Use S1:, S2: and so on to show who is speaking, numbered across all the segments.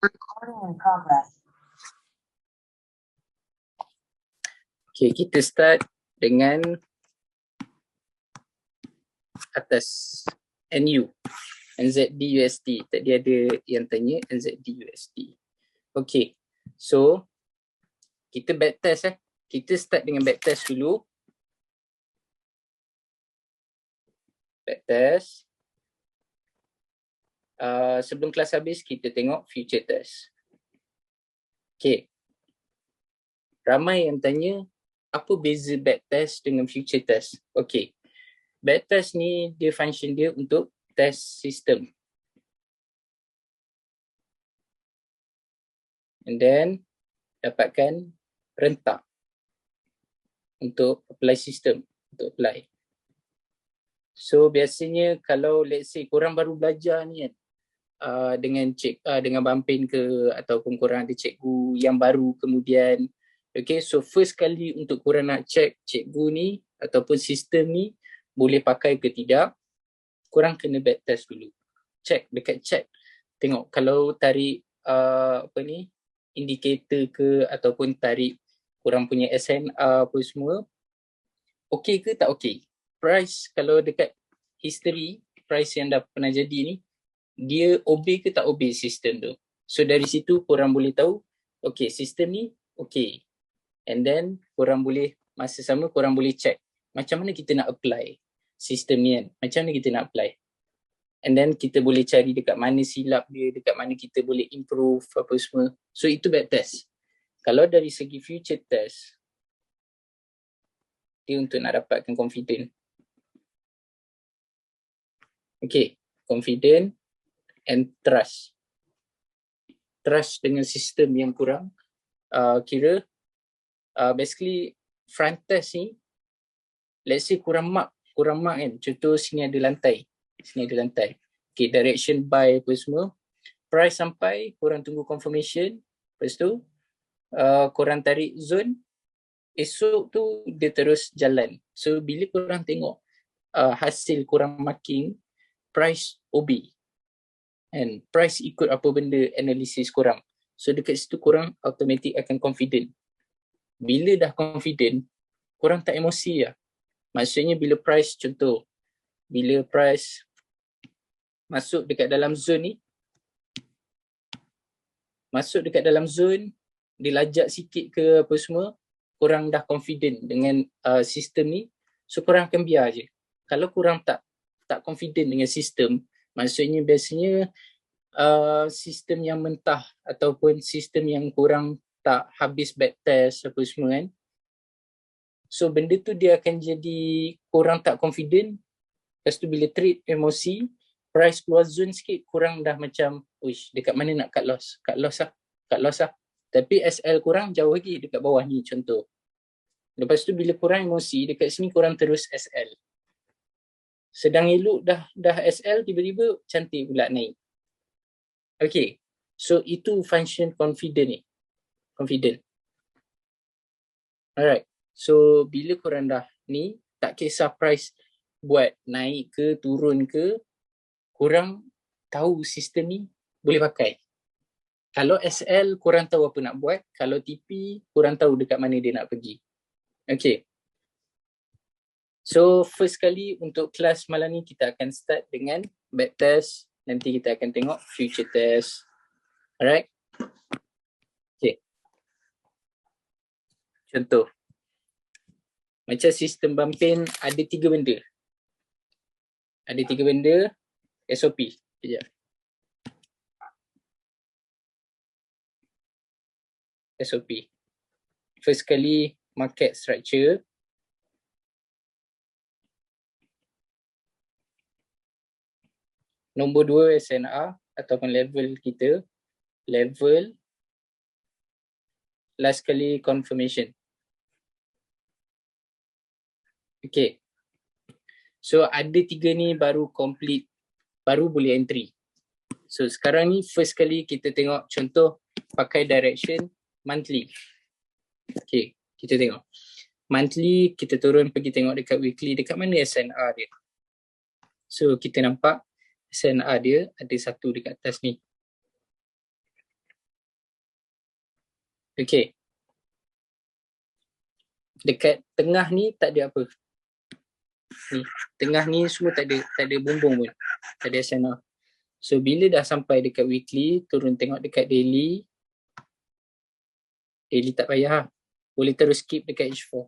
S1: Recording in progress.
S2: Okay, kita start dengan atas NU, NZD USD. Tadi ada yang tanya NZD USD. Okay, so kita backtest Kita start dengan backtest dulu. Backtest. Sebelum kelas habis, kita tengok future test. Okay. Ramai yang tanya, apa beza backtest dengan future test? Okay. Backtest ni dia function dia untuk test sistem. And then dapatkan rentak untuk apply sistem, untuk apply. So biasanya kalau let's say korang baru belajar ni kan, dengan Bampin ke ataupun korang ada cikgu yang baru kemudian, okay, so first kali untuk korang nak check cikgu ni ataupun sistem ni boleh pakai ke tidak, korang kena backtest dulu. Check dekat chat, tengok kalau tarik indikator ke ataupun tarik korang punya SNR apa semua, okay ke tak okay. Price kalau dekat history, price yang dah pernah jadi ni, dia obey ke tak obey sistem tu. So dari situ korang boleh tahu, okay sistem ni okay. And then korang boleh, masa sama korang boleh check macam mana kita nak apply sistem ni kan, macam mana kita nak apply. And then kita boleh cari dekat mana silap dia, dekat mana kita boleh improve apa semua. So itu backtest. Kalau dari segi future test, dia untuk nak dapatkan confident. Okay, confident and trust. Trust dengan sistem yang kurang. Basically front test ni, let's say kurang mark kan. Contoh sini ada lantai. Okay, direction buy apa semua. Price sampai, korang tunggu confirmation. Lepas tu, korang tarik zone. Esok tu dia terus jalan. So bila korang tengok hasil korang marking, price obey. And price ikut apa benda analisis korang. So dekat situ korang automatic akan confident. Bila dah confident, korang tak emosi lah. Maksudnya bila price, contoh, bila price masuk dekat dalam zone ni, dia lajak sikit ke apa semua, korang dah confident dengan sistem ni, so korang akan biar je. Kalau korang tak confident dengan sistem, maksudnya biasanya sistem yang mentah ataupun sistem yang korang tak habis backtest apa semua kan. So benda tu dia akan jadi korang tak confident. Lepas tu bila trade emosi, price keluar zone sikit, korang dah macam, uish, dekat mana nak cut loss lah. Tapi SL korang jauh lagi dekat bawah ni contoh. Lepas tu bila korang emosi, dekat sini korang terus SL. Sedang elok dah SL, tiba-tiba cantik pula naik. Okay, so itu function confident. Alright, so bila korang dah ni, tak kisah price buat naik ke turun ke, korang tahu sistem ni boleh pakai. Kalau SL korang tahu apa nak buat, kalau TP korang tahu dekat mana dia nak pergi. Okay. So first kali untuk kelas malam ni kita akan start dengan backtest. Nanti kita akan tengok future test. Alright. Okay. Contoh. Macam sistem Bampin ada 3 benda. SOP. Sekejap. SOP. First kali market structure. Nombor 2 SNR ataupun level kita. Level. Last kali confirmation. Okay. So ada 3 ni baru complete, baru boleh entry. So sekarang ni first kali kita tengok contoh pakai direction monthly. Okay, kita tengok. Monthly kita turun pergi tengok dekat weekly, dekat mana SNR dia. So kita nampak SNR dia ada 1 dekat atas ni. Okay. Dekat tengah ni tak ada apa. Ni, tengah ni semua tak ada bumbung pun. Tak ada SNR. So bila dah sampai dekat weekly, turun tengok dekat daily. Daily tak payah lah. Boleh terus skip dekat H4.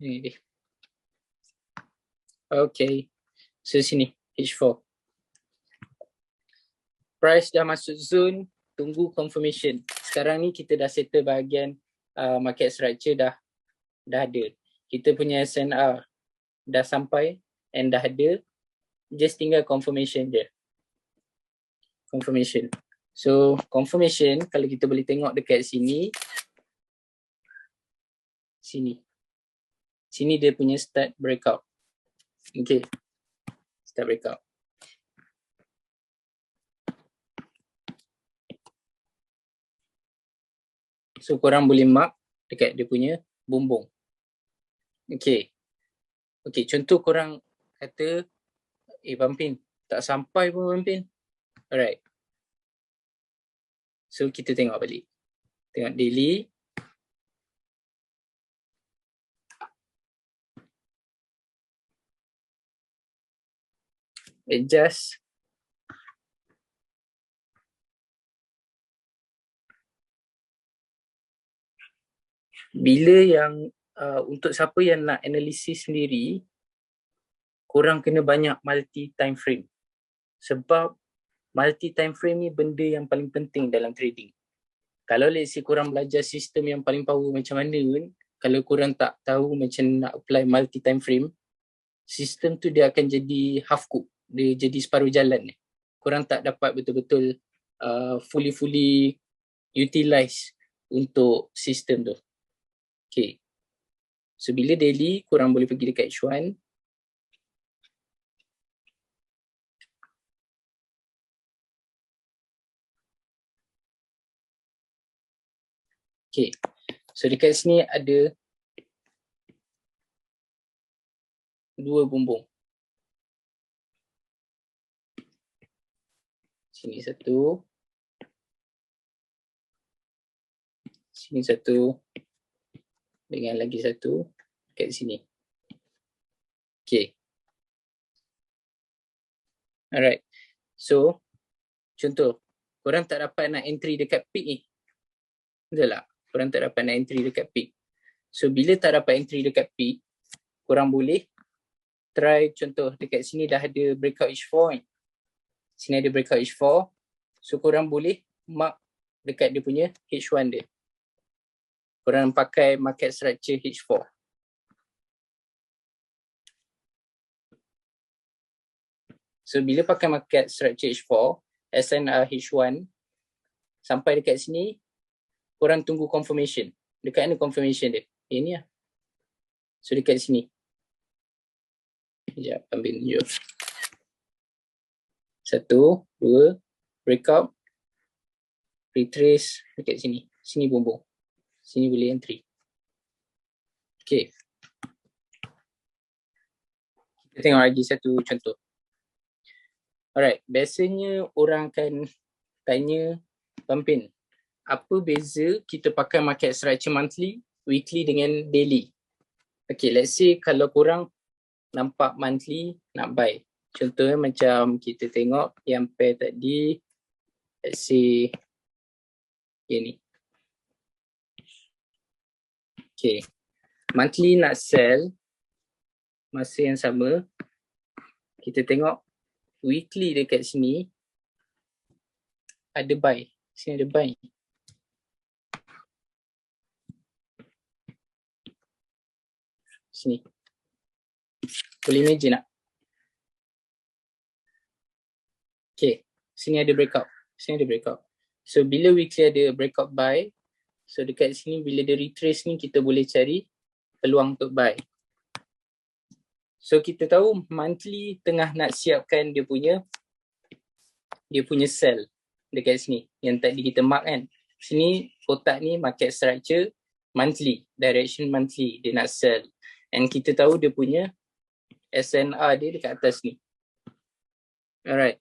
S2: Ni dia. Okay. So sini, H4. Price dah masuk zone, tunggu confirmation. Sekarang ni kita dah settle bahagian market structure dah ada. Kita punya SNR dah sampai and dah ada. Just tinggal confirmation je. Confirmation. So confirmation kalau kita boleh tengok dekat sini. Sini dia punya start breakout. Okay. Start breakout. So korang boleh mark dekat dia punya bumbung. Okay. Okay, contoh korang kata, Pampin, tak sampai pun Pampin. Alright. So kita tengok balik. Tengok daily. Adjust. Bila yang untuk siapa yang nak analisis sendiri, korang kena banyak multi time frame. Sebab multi time frame ni benda yang paling penting dalam trading. Kalau let's say korang belajar sistem yang paling power macam mana pun, kalau korang tak tahu macam nak apply multi time frame, sistem tu dia akan jadi half cook. Dia jadi separuh jalan. Korang tak dapat betul-betul fully utilize untuk sistem tu. Okay. So bila daily, korang boleh pergi dekat H1. Okay. So dekat sini ada 2 bumbung. Sini 1. Sini 1. Dengan lagi 1 dekat sini. Okay. Alright. So, contoh, korang tak dapat nak entry dekat peak ni. Betul tak? Korang tak dapat nak entry dekat peak. So, bila tak dapat entry dekat peak, korang boleh try contoh dekat sini dah ada breakout H4 ni. Sini ada breakout H4. So, korang boleh mark dekat dia punya H1 dia. Korang pakai market structure H4. So bila pakai market structure H4, SNR H1, sampai dekat sini, korang tunggu confirmation. Dekat mana confirmation dia? Ini lah. So dekat sini. Sekejap, ambil tunjuk. 1, 2, breakout, retrace dekat sini. Sini bumbung. Sini boleh entry. Okay. Kita tengok lagi satu contoh. Alright, biasanya orang akan tanya, Pampin, apa beza kita pakai market structure monthly, weekly dengan daily? Okay, let's say kalau korang nampak monthly nak buy. Contohnya macam kita tengok yang pair tadi, let's say ni. Okay, monthly nak sell, masa yang sama, kita tengok weekly dekat sini ada buy. Sini ada buy. Sini. Boleh imagine tak? Okay. Sini ada breakout. Sini ada breakout. So bila weekly ada breakout buy, so dekat sini bila dia retrace ni kita boleh cari peluang untuk buy. So kita tahu monthly tengah nak siapkan dia punya sell dekat sini yang tadi kita mark kan. Sini kotak ni market structure monthly, direction monthly dia nak sell. And kita tahu dia punya SNR dia dekat atas ni. Alright.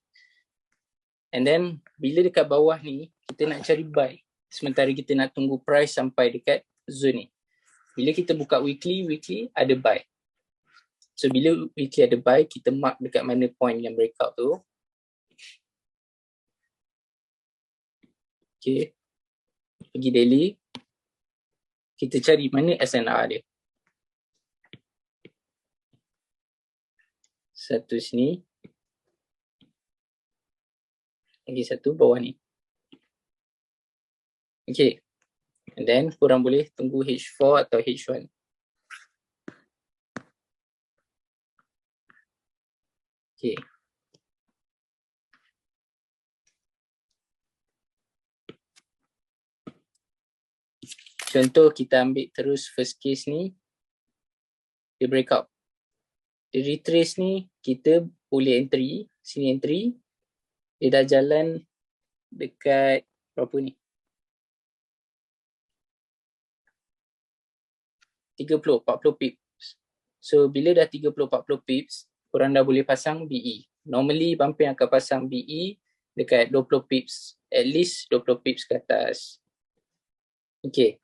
S2: And then bila dekat bawah ni kita nak cari buy. Sementara kita nak tunggu price sampai dekat zone ni. Bila kita buka weekly ada buy. So bila weekly ada buy, kita mark dekat mana point yang breakout tu. Okay. Pergi daily. Kita cari mana SNR dia. Satu sini. Lagi satu bawah ni. Okay. And then korang boleh tunggu H4 atau H1. Okay. Contoh kita ambil terus first case ni. Dia breakout. Dia retrace ni kita boleh entry. Sini entry. Dia dah jalan dekat berapa ni? 30-40 pips. So bila dah 30-40 pips, korang dah boleh pasang BE. Normally Bumpin akan pasang BE dekat 20 pips. At least 20 pips ke atas. Okay.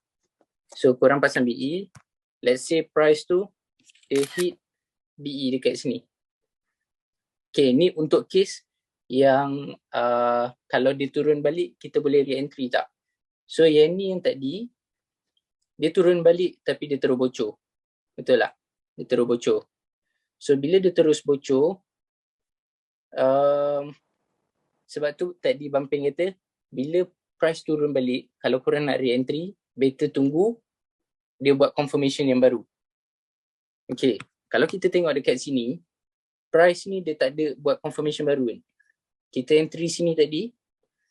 S2: So korang pasang BE. Let's say price tu dia hit BE dekat sini. Okay, ni untuk case yang kalau dia turun balik kita boleh re-entry tak? So yang ni yang tadi dia turun balik tapi dia terus bocor. Betul tak? Dia terus bocor. So bila dia terus bocor, sebab tu tadi Bumpin kata bila price turun balik, kalau korang nak re-entry, better tunggu dia buat confirmation yang baru. Okay, kalau kita tengok dekat sini, price ni dia tak ada buat confirmation baru kan. Kita entry sini tadi,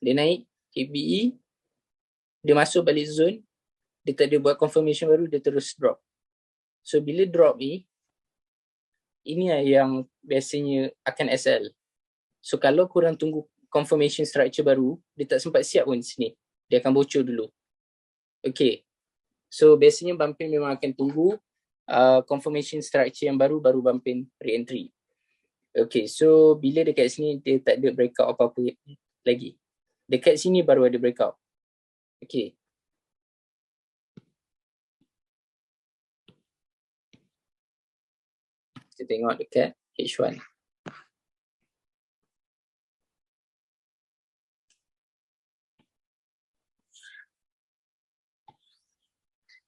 S2: dia naik KBE, dia masuk balik zone, dia tak ada buat confirmation baru, dia terus drop. So bila drop ni, ini yang biasanya akan SL. So kalau korang tunggu confirmation structure baru, dia tak sempat siap pun sini. Dia akan bocor dulu. Okay. So biasanya Bumpin memang akan tunggu confirmation structure yang baru Bumpin re-entry. Okay, so bila dekat sini dia tak ada breakout apa-apa lagi. Dekat sini baru ada breakout. Okay. Kita tengok dekat H1.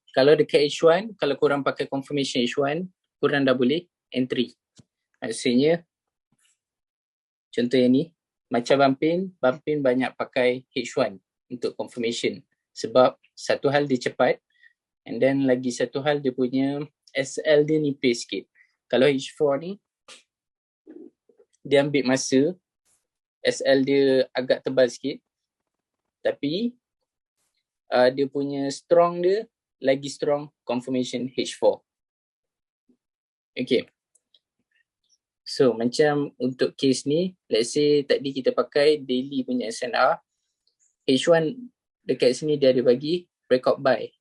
S2: Kalau dekat H1, kalau korang pakai confirmation H1, korang dah boleh entry. Maksudnya, contoh yang ni, macam Bumpin banyak pakai H1 untuk confirmation. Sebab satu hal dia cepat, and then lagi satu hal dia punya SL dia nipis sikit. Kalau H4 ni, dia ambil masa, SL dia agak tebal sikit, tapi dia punya strong dia lagi strong confirmation H4. Okay. So macam untuk case ni, let's say tadi kita pakai daily punya SNR, H1 dekat sini dia ada bagi breakout buy.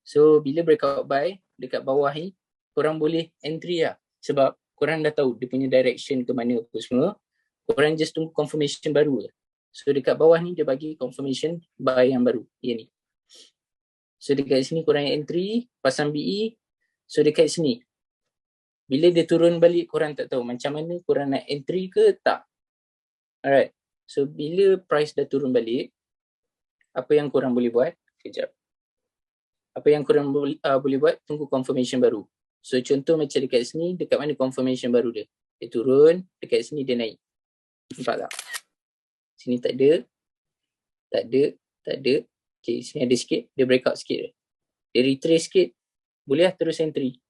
S2: So bila breakout buy dekat bawah ni, korang boleh entry lah. Sebab korang dah tahu dia punya direction ke mana apa semua. Korang just tunggu confirmation baru lah. So dekat bawah ni dia bagi confirmation buy yang baru. Yang ni. So dekat sini korang entry, pasang BE. So dekat sini, bila dia turun balik korang tak tahu macam mana korang nak entry ke tak. Alright. So bila price dah turun balik, apa yang korang boleh buat? Kejap. Apa yang korang boleh buat? Tunggu confirmation baru. So contoh macam dekat sini, dekat mana confirmation baru dia? Dia turun, dekat sini dia naik. Nampak tak? Sini tak ada. Tak ada. Tak ada. Okay, sini ada sikit. Dia breakout sikit. Dia retrace sikit. Boleh lah terus entry.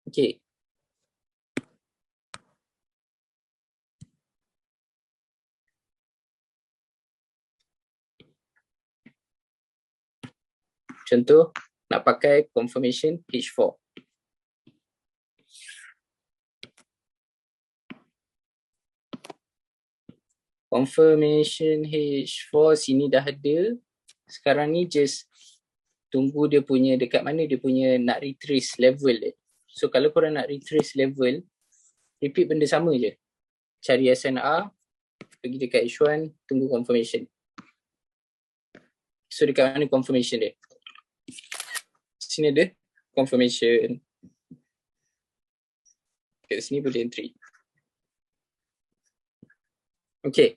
S2: Okay. Contoh, nak pakai confirmation H4. Confirmation H4 sini dah ada. Sekarang ni just tunggu dia punya dekat mana dia punya nak retrace level dia. So kalau korang nak retrace level, repeat benda sama je. Cari SNR, pergi dekat H1, tunggu confirmation. So dekat mana confirmation dia? Sini ada confirmation. Kat sini boleh entry. Okay.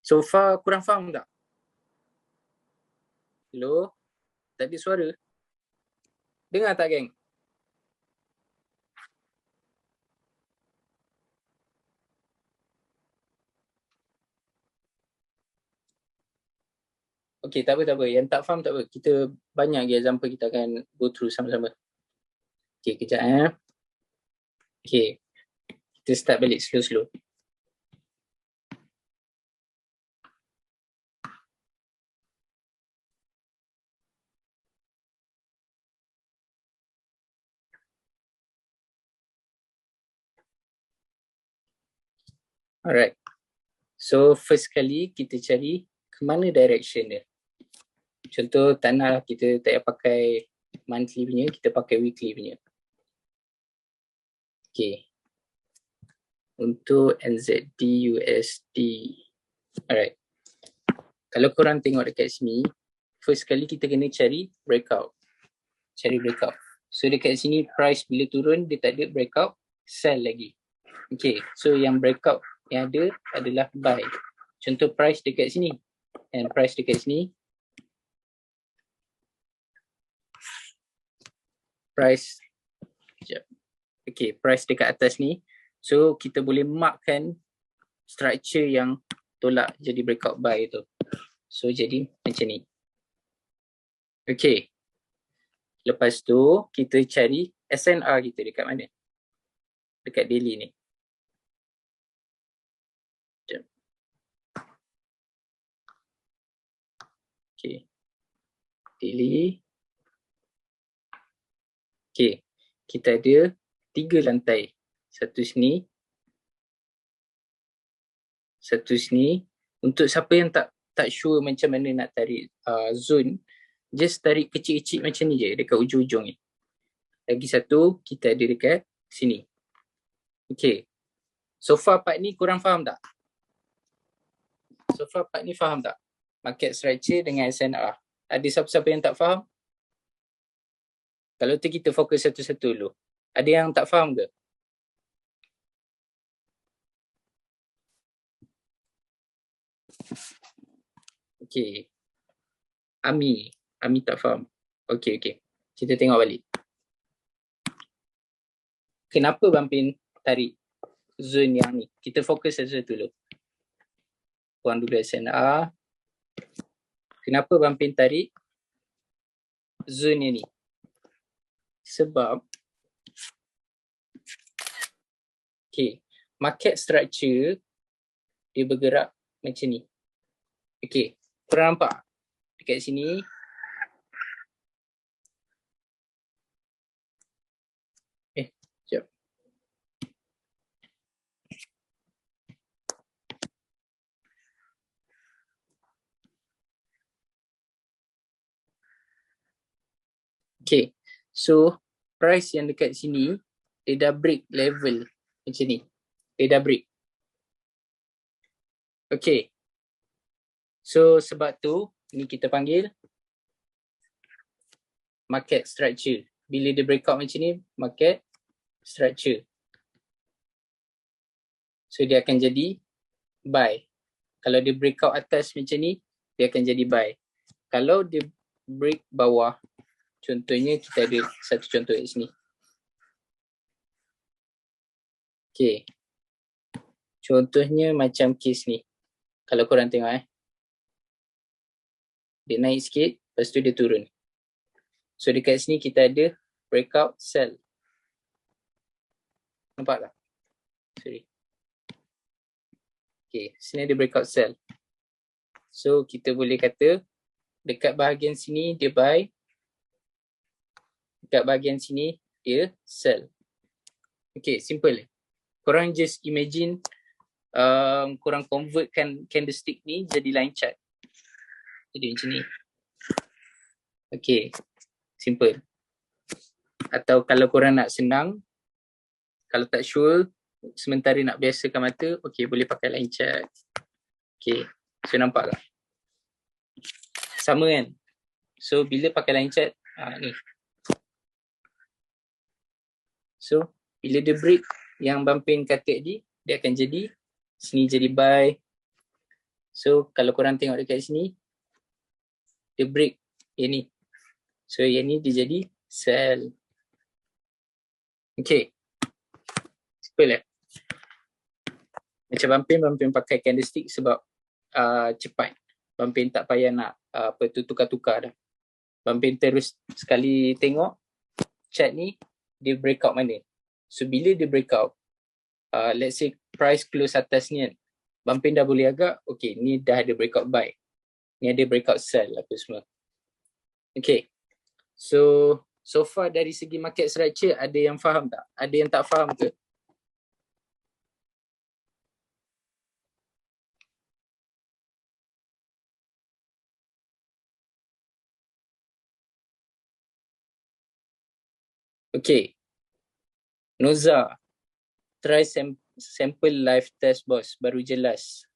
S2: So far kurang faham tak? Hello? Tak ada suara? Dengar tak, geng? Okay, tak apa. Yang tak faham tak apa. Kita banyak lagi example kita akan go through sama-sama. Okay, kejap. Okay. Kita start balik slow-slow. Alright. So first kali kita cari ke mana direction dia. Contoh tanah kita tak payah pakai monthly punya, kita pakai weekly punya. Okay. Untuk NZD USD. Alright. Kalau korang tengok dekat sini, first kali kita kena cari breakout. So dekat sini price bila turun dia tak ada breakout, sell lagi. Okay, so yang breakout yang ada adalah buy. Contoh price dekat sini and price dekat sini. Price, okay, price dekat atas ni. So kita boleh markkan structure yang tolak jadi breakout buy tu. So jadi macam ni. Okay. Lepas tu kita cari SNR kita dekat mana? Dekat daily ni. Okay. Daily. Okay. Kita ada 3 lantai. Satu sini. Satu sini. Untuk siapa yang tak sure macam mana nak tarik zone, just tarik kecil-kecil macam ni je dekat ujung-ujung ni. Lagi satu kita ada dekat sini. Okay. So far part ni korang faham tak? Market structure dengan SNR. Ada siapa-siapa yang tak faham? Kalau tu kita fokus satu-satu dulu. Ada yang tak faham ke? Okay. Ami tak faham. Okay. Kita tengok balik. Kenapa Bampin tarik zone yang ni? Kita fokus satu-satu dulu. Buang dulu SNR. Kenapa Bampin tarik zone yang ni? Sebab okay, market structure dia bergerak macam ni. Okay, korang nampak? Dekat sini sekejap. Okay, so price yang dekat sini dia dah break level macam ni. Dia dah break. Okay. So sebab tu ni kita panggil market structure. Bila dia breakout macam ni, market structure. So dia akan jadi buy. Kalau dia breakout atas macam ni, dia akan jadi buy. Kalau dia break bawah, contohnya kita ada satu contoh kat sini. Okay. Contohnya macam case ni. Kalau korang tengok dia naik sikit, lepas tu dia turun. So dekat sini kita ada breakout sell. Nampak tak? Sorry. Okay, sini ada breakout sell. So kita boleh kata dekat bahagian sini dia buy. Dekat bahagian sini dia sell. Okay, simple. Korang just imagine korang convertkan candlestick ni jadi line chart. Jadi macam ni. Okay, simple. Atau kalau korang nak senang, kalau tak sure, sementara nak biasakan mata, okay, boleh pakai line chart. Okay, so nampak tak? Sama kan? So bila pakai line chart, ni. So bila dia break yang Bang Pen kata tadi, dia akan jadi, sini jadi buy. So kalau korang tengok dekat sini, dia break yang ni. So yang ni dia jadi sell. Okay, simple lah. Macam Bang Pen pakai candlestick sebab cepat. Bang Pen tak payah nak tukar-tukar dah. Bang Pen terus sekali tengok chart ni, dia breakout mana. So bila dia breakout, let's say price close atas ni kan, Bang Pen dah boleh agak, okay, ni dah ada breakout buy, ni ada breakout sell apa semua. Okay, so far dari segi market structure, ada yang faham tak? Ada yang tak faham ke? Okay, Noza, try sample live test boss, baru jelas.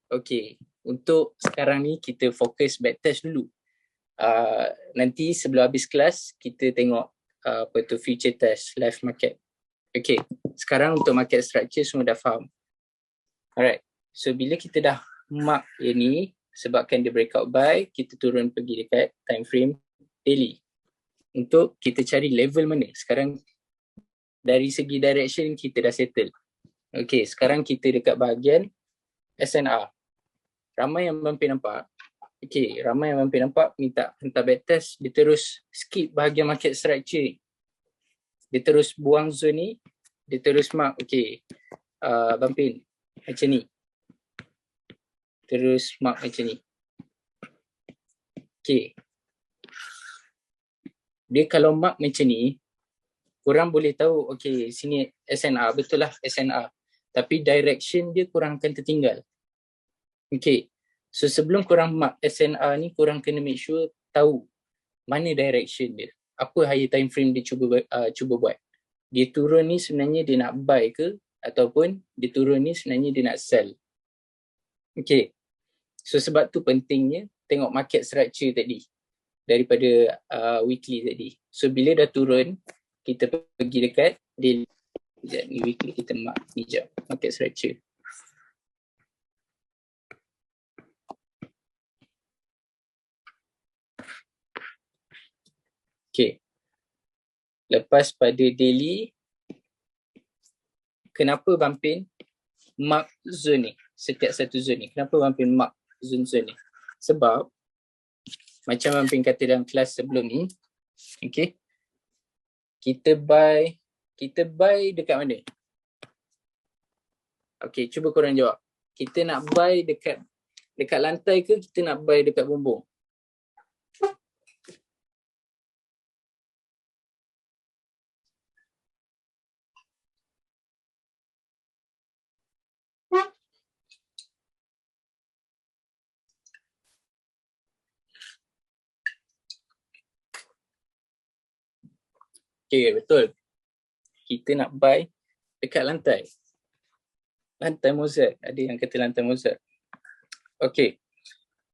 S2: Okay, untuk sekarang ni kita fokus back test dulu. Nanti sebelum habis kelas, kita tengok future test live market. Okay, sekarang untuk market structure semua dah faham. Alright, so bila kita dah mark yang ni, sebabkan dia breakout buy, kita turun pergi dekat time frame daily. Untuk kita cari level mana. Sekarang dari segi direction kita dah settle. Okay, sekarang kita dekat bahagian SNR. Ramai yang Bang Pen nampak. Okay, ramai yang Bang Pen nampak minta hantar backtest, dia terus skip bahagian market structure. Dia terus buang zone ni, dia terus mark, okay, Bang Pen macam ni. Terus mark macam ni. Okay. Dia kalau mark macam ni, korang boleh tahu, okay, sini SNR, betul lah SNR. Tapi direction dia korang akan tertinggal. Okay, so sebelum korang mark SNR ni, korang kena make sure tahu mana direction dia. Apa higher time frame dia cuba buat. Dia turun ni sebenarnya dia nak buy ke, ataupun dia turun ni sebenarnya dia nak sell. Okay, so sebab tu pentingnya tengok market structure tadi daripada weekly tadi. So bila dah turun, kita pergi dekat daily. Sekejap ni weekly kita mark ni jap market structure. Okay, lepas pada daily, kenapa Bang Pen mark zone ni, setiap satu zone ni? Kenapa Bang Pen mark zone ni? Sebab macam Bang Pen kata dalam kelas sebelum ni, okay, kita buy dekat mana? Okay, cuba korang jawab. Kita nak buy dekat lantai ke kita nak buy dekat bumbung? Okay, betul. Kita nak buy dekat lantai. Lantai Mozart. Ada yang kata lantai Mozart. Okay.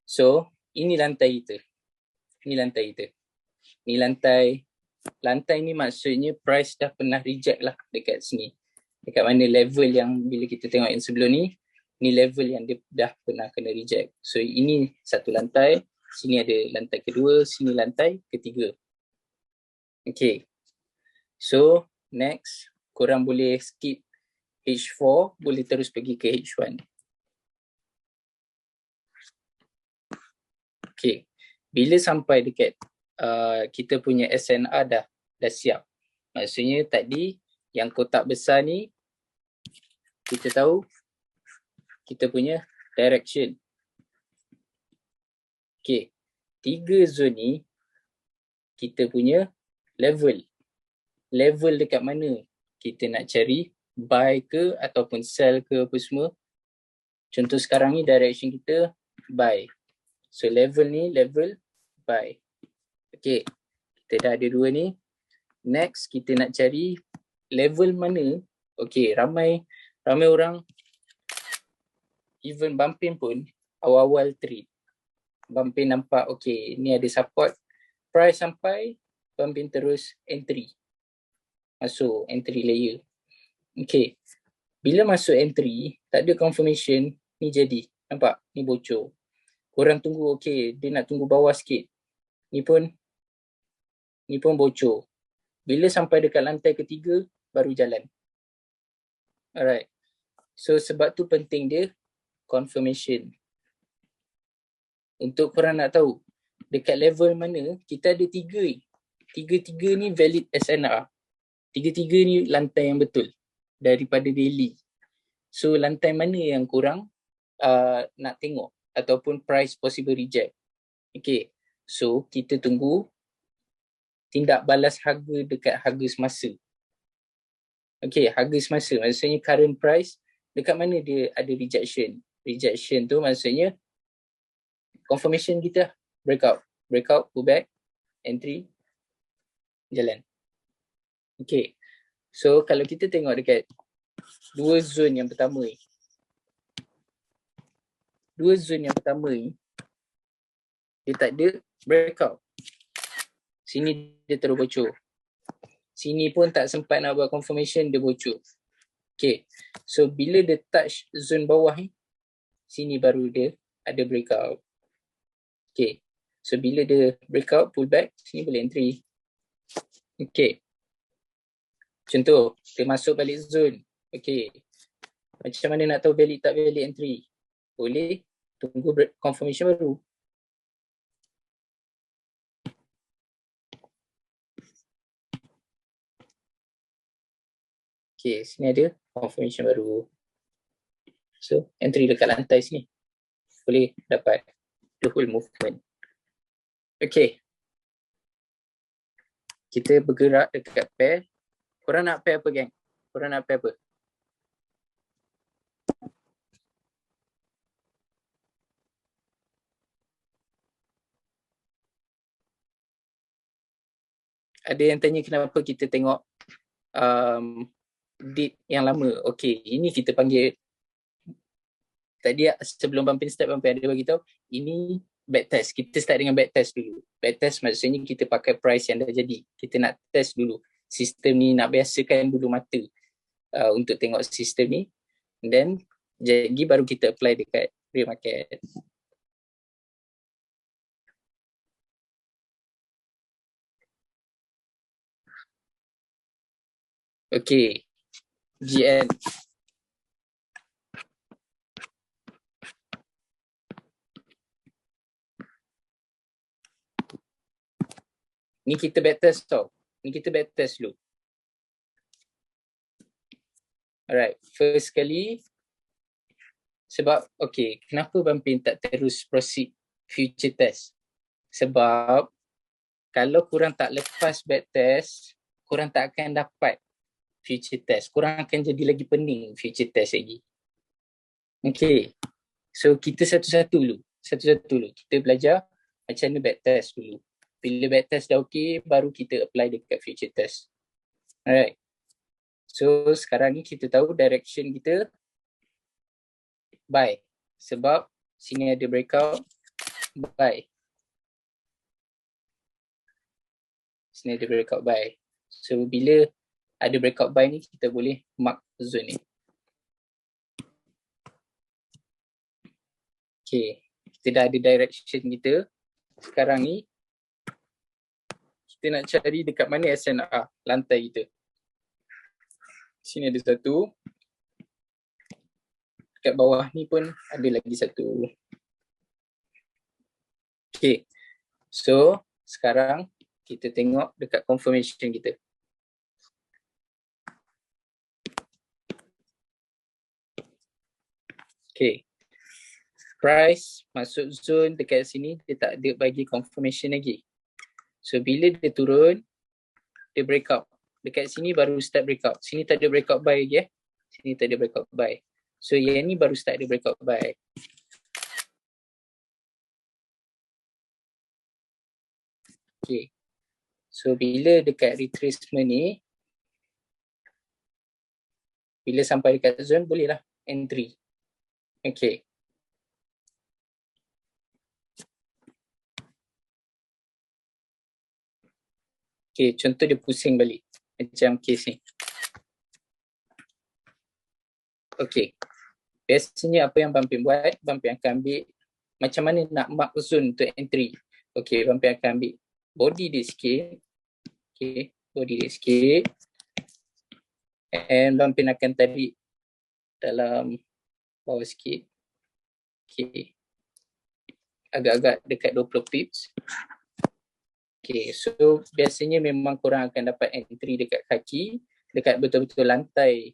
S2: So, ini lantai kita. Ini lantai kita. Ini lantai. Lantai ni maksudnya price dah pernah reject lah dekat sini. Dekat mana level yang bila kita tengok yang sebelum ni, ni level yang dia dah pernah kena reject. So, ini satu lantai. Sini ada lantai kedua. Sini lantai ketiga. Okay. So, next, korang boleh skip H4, boleh terus pergi ke H1. Okay, bila sampai dekat kita punya SNR dah siap. Maksudnya tadi yang kotak besar ni, kita tahu kita punya direction. Okay, 3 zone ni kita punya level. Level dekat mana kita nak cari buy ke ataupun sell ke apa semua. Contoh sekarang ni direction kita buy. So level ni level buy. Okay, kita dah ada 2 ni. Next kita nak cari level mana. Okay, ramai orang even bumping pun awal-awal trade. Bumping nampak okay, ni ada support, price sampai, bumping terus entry. Masuk entry layer. Okay, bila masuk entry, tak ada confirmation, ni jadi. Nampak? Ni bocor. Korang tunggu, okay, dia nak tunggu bawah sikit. Ni pun bocor. Bila sampai dekat lantai ketiga, baru jalan. Alright. So sebab tu penting dia confirmation. Untuk korang nak tahu, dekat level mana, kita ada 3. Tiga-tiga ni valid SNR. Tiga-tiga ni lantai yang betul daripada daily. So lantai mana yang korang nak tengok ataupun price possible reject. Okay, so kita tunggu tindak balas harga dekat harga semasa. Okay, harga semasa maksudnya current price dekat mana dia ada rejection. Rejection tu maksudnya confirmation kita breakout, pull back, entry, jalan. Okay, so kalau kita tengok dekat dua zone yang pertama ni, dia tak ada breakout. Sini dia terus bocor. Sini pun tak sempat nak buat confirmation, dia bocor. Okay, so bila dia touch zone bawah ni, sini baru dia ada breakout. Okay, so bila dia breakout, pull back, sini boleh entry. Okay, contoh, dia masuk balik zone. Okay, macam mana nak tahu valid tak valid entry? Boleh tunggu confirmation baru. Okay, sini ada confirmation baru. So, entry dekat lantai sini. Boleh dapat the whole movement. Okay. Kita bergerak dekat pair. Korang nak pair apa, geng? Korang nak pair apa? Ada yang tanya kenapa kita tengok date yang lama. Okay, ini kita panggil tadi sebelum bumping start, bumping ada bagi tahu ini backtest. Kita start dengan backtest dulu. Backtest maksudnya kita pakai price yang dah jadi. Kita nak test dulu sistem ni, nak biasakan dulu mata untuk tengok sistem ni. Then jadi baru kita apply dekat real market. Okay, GN. Ni kita backtest tau. Ni kita backtest dulu. Alright, first kali sebab okay, kenapa bumping tak terus proceed future test? Sebab kalau korang tak lepas backtest, korang tak akan dapat future test. Korang akan jadi lagi pening future test lagi. Okay, so kita satu-satu dulu. Kita belajar macam mana backtest dulu. Bila backtest dah okay, baru kita apply dekat future test. Alright. So sekarang ni kita tahu direction kita buy. Sebab sini ada breakout, buy. Sini ada breakout buy. So bila ada breakout buy ni, kita boleh mark zone ni. Okay, kita dah ada direction kita. Sekarang ni kita nak cari dekat mana SNR, lantai kita. Sini ada satu. Dekat bawah ni pun ada lagi satu. Okay, so sekarang kita tengok dekat confirmation kita. Okay, price masuk zone dekat sini, dia tak ada bagi confirmation lagi. So bila dia turun, dia breakout. Dekat sini baru start breakout. Sini tak ada breakout buy lagi. Sini tak ada breakout buy. So yang ni baru start ada breakout buy. Okay, so bila dekat retracement ni, Bila sampai dekat zone, bolehlah entry. Okay. Okay, contoh dia pusing balik. Macam case ni. Okay. Biasanya apa yang Bampin buat, Bampin akan ambil macam mana nak mark zone untuk entry. Okay, Bampin akan ambil body dia sikit. Okay, body dia sikit. And Bampin akan tarik dalam bawah sikit. Okay. Agak-agak dekat 20 pips. Okay, so biasanya memang korang akan dapat entry dekat kaki, dekat betul-betul lantai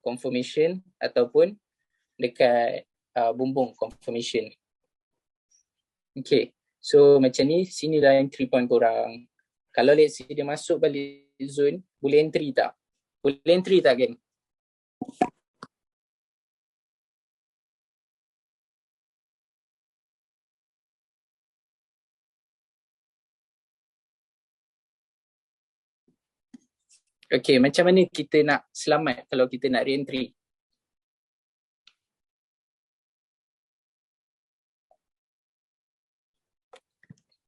S2: confirmation ataupun dekat bumbung confirmation. Okay, so macam ni, sinilah entry point korang. Kalau let's say dia masuk balik zone, boleh entry tak? Boleh entry tak, geng? Okay, macam mana kita nak selamat kalau kita nak re-entry?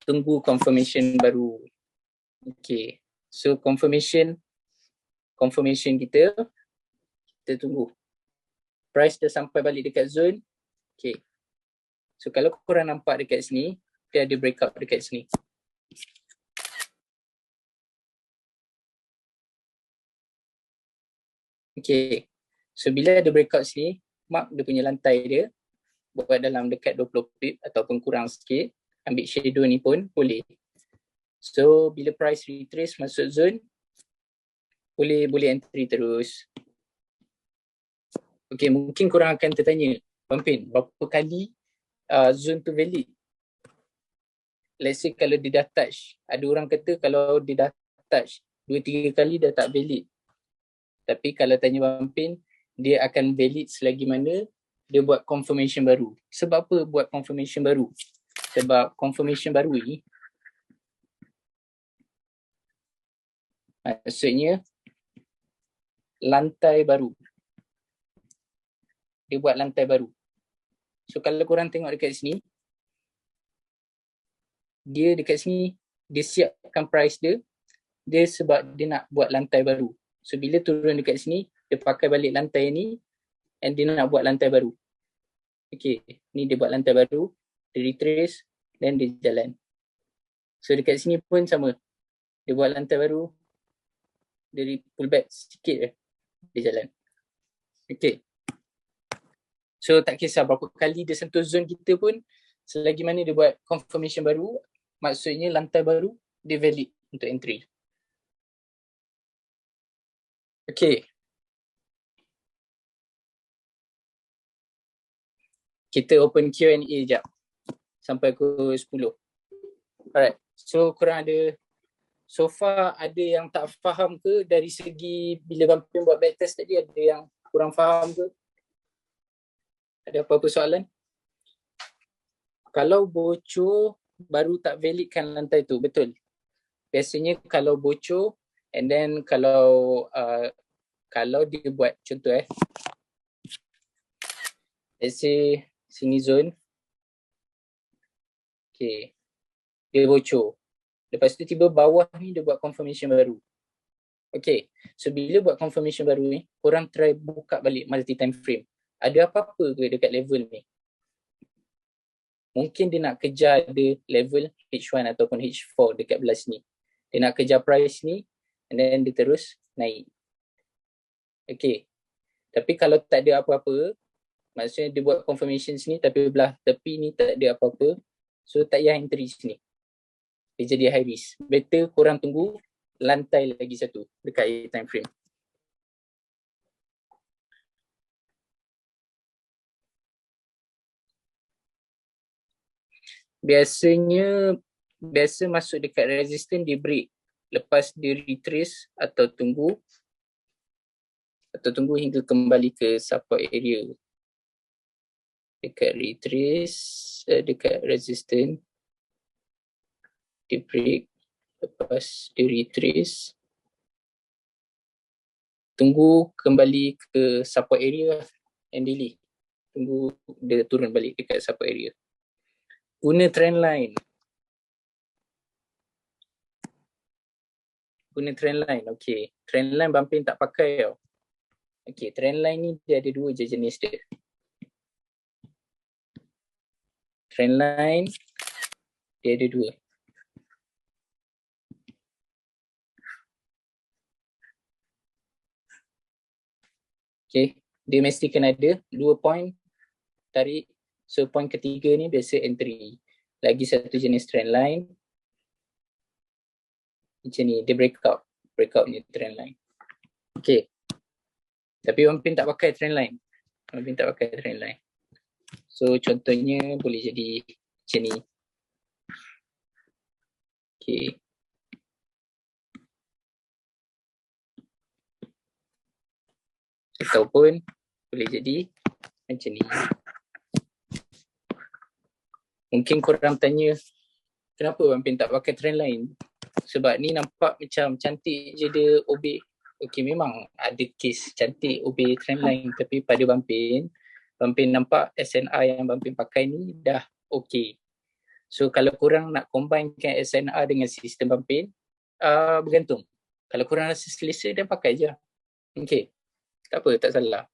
S2: Tunggu confirmation baru. Okay, so confirmation kita tunggu. Price dah sampai balik dekat zone. Okay, so kalau korang nampak dekat sini, dia ada breakout dekat sini. Okay, so bila ada breakout sini, mark dia punya lantai dia, buat dalam dekat 20 pip ataupun kurang sikit, ambil shadow ni pun boleh. So bila price retrace masuk zone, boleh entry terus. Okay, mungkin korang akan tertanya, Bampin, berapa kali zone tu valid? Let's say kalau dia dah touch, ada orang kata kalau dia dah touch 2-3 kali dah tak valid. Tapi kalau tanya Bampin, dia akan valid selagi mana dia buat confirmation baru. Sebab apa buat confirmation baru? Sebab confirmation baru ni maksudnya lantai baru. Dia buat lantai baru. So kalau korang tengok dekat sini, dia dekat sini, dia siapkan price dia sebab dia nak buat lantai baru. So bila turun dekat sini, dia pakai balik lantai ni and dia nak buat lantai baru. Okay, ni dia buat lantai baru, dia retrace dan dia jalan. So dekat sini pun sama. Dia buat lantai baru, dia pull back sikit dia jalan. Okay. So tak kisah berapa kali dia sentuh zone kita pun, selagi mana dia buat confirmation baru, maksudnya lantai baru, dia valid untuk entry. Okay. Kita open Q&A sekejap. Sampai pukul 10. Alright. So korang ada, so far ada yang tak faham ke dari segi bila Bampin buat backtest tadi, ada yang kurang faham ke? Ada apa-apa soalan? Kalau bocor baru tak validkan lantai tu, betul? Biasanya kalau bocor and then kalau dia buat contoh let's say sini zone, okay, dia bocor. Lepas tu tiba bawah ni dia buat confirmation baru. Okay, so bila buat confirmation baru ni, korang try buka balik multi time frame. Ada apa-apa ke dekat level ni? Mungkin dia nak kejar ada level H1 ataupun H4 dekat belah sini. Dia nak kejar price ni and then dia terus naik. Okay, tapi kalau tak ada apa-apa, maksudnya dia buat confirmation sini tapi belah tepi ni tak ada apa-apa, so tak payah entry sini. Dia jadi high risk. Better korang tunggu lantai lagi satu dekat time frame. Biasa masuk dekat resistance dia break. Lepas dia retrace atau tunggu hingga kembali ke support area. Dekat retrace, dekat resistance dia break, lepas dia retrace, tunggu kembali ke support area and delete. Tunggu dia turun balik dekat support area. Guna trend line. Okay. Trend line Bampin tak pakai tau. Okay, trend line ni dia ada dua je jenis dia. Trend line dia ada dua. Okay, dia mesti kena ada 2 point tarik. So point ketiga ni biasa entry. Lagi satu jenis trend line. Macam ni, dia breakout ni trend line. Okay. Tapi Bampin tak pakai trend line. So contohnya boleh jadi macam ni. Okay. Ataupun boleh jadi macam ni. Mungkin korang tanya, kenapa Bampin tak pakai trend line? Sebab ni nampak macam cantik je dia obey. Okay, memang ada case cantik obey trend line, tapi pada Bampin nampak SNR yang Bampin pakai ni dah okay. So kalau korang nak combinekan SNR dengan sistem Bampin, bergantung. Kalau korang rasa selesa, dan pakai je. Okay, tak apa, tak salah.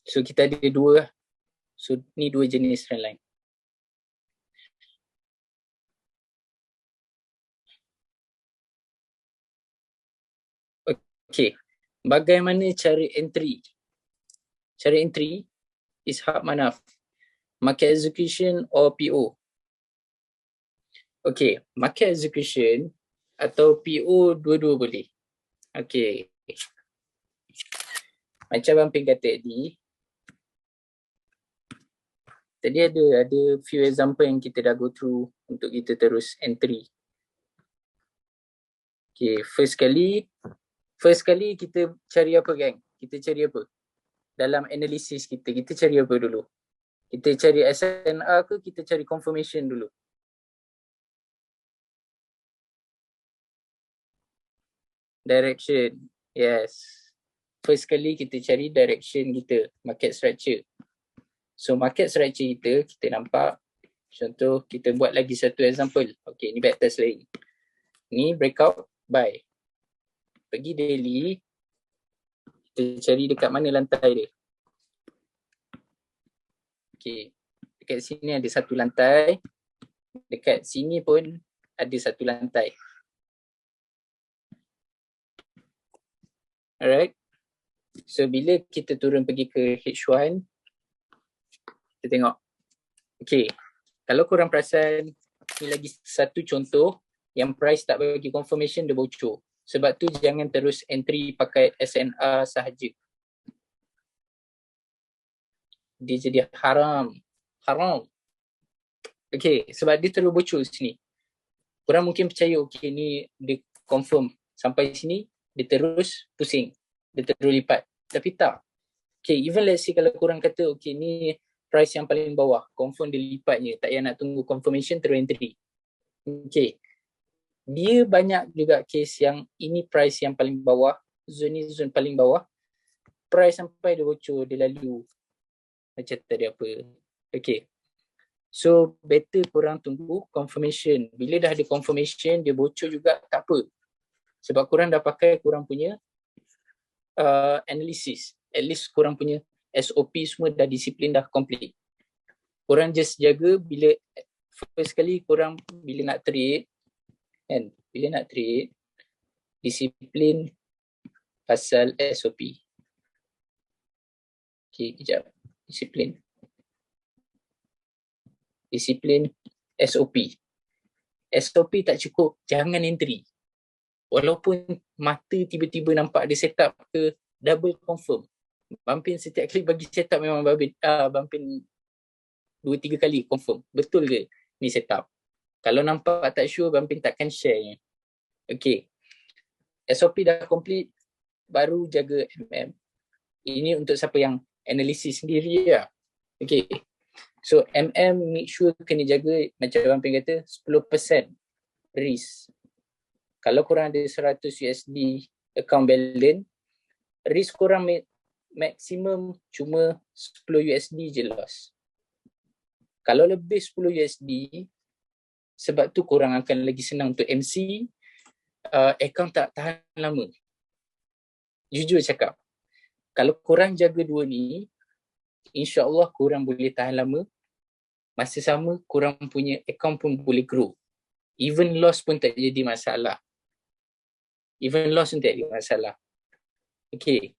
S2: So kita ada dua lah. So ni dua jenis trend line. Okay, bagaimana cara entry? Cara entry is hak manaf. Market execution or PO. Okay, market execution atau PO dua-dua boleh. Okay. Macam Bampin kata tadi ada few example yang kita dah go through untuk kita terus entry. Okay, first kali kita cari apa, gang? Kita cari apa? Dalam analisis kita cari apa dulu? Kita cari SNR ke kita cari confirmation dulu? Direction. Yes. First kali kita cari direction kita, market structure. So market structure kita nampak, contoh kita buat lagi satu example. Okay, ni backtest lain. Ni breakout buy. Pergi daily, kita cari dekat mana lantai dia. Okay, dekat sini ada satu lantai. Dekat sini pun ada satu lantai. Alright. So bila kita turun pergi ke H1, kita tengok. Okay, kalau korang perasan, ni lagi satu contoh yang price tak bagi confirmation, dia bocor. Sebab tu jangan terus entry pakai SNR sahaja. Dia jadi haram. Okay, sebab dia terus bocor sini. Korang mungkin percaya, okay ni dia confirm. Sampai sini, dia terus pusing. Dia terus lipat. Tapi tak. Okay, even let's say kalau korang kata, okay ni price yang paling bawah. Confirm dia lipatnya. Tak payah nak tunggu confirmation, terus entry. Okay. Dia banyak juga case yang ini price yang paling bawah, zone ni zone paling bawah, price sampai dia bocor, dia lalu macam tak ada apa. Okay, so better korang tunggu confirmation. Bila dah ada confirmation, dia bocor juga tak apa, sebab korang dah pakai korang punya analysis. At least korang punya SOP semua dah disiplin, dah complete. Korang just jaga bila first kali korang bila nak trade kan, bila nak trade, disiplin pasal SOP. Okay, kejap. Disiplin SOP. SOP tak cukup, jangan entry. Walaupun mata tiba-tiba nampak ada setup ke, double confirm. Bampin setiap kali bagi setup memang Bampin 2-3 kali confirm. Betul ke ni setup? Kalau nampak tak sure, Bampin takkan share. Okay. SOP dah complete, baru jaga MM. Ini untuk siapa yang analisis sendiri lah. Okay. So MM make sure kena jaga, macam Bampin kata, 10% risk. Kalau korang ada 100 USD account balance, risk korang maksimum cuma 10 USD je loss. Kalau lebih 10 USD, sebab tu korang akan lagi senang untuk MC, account tak tahan lama. Jujur cakap, kalau korang jaga dua ni, insyaAllah korang boleh tahan lama. Masa sama, korang punya account pun boleh grow. Even loss pun tak jadi masalah. Okay.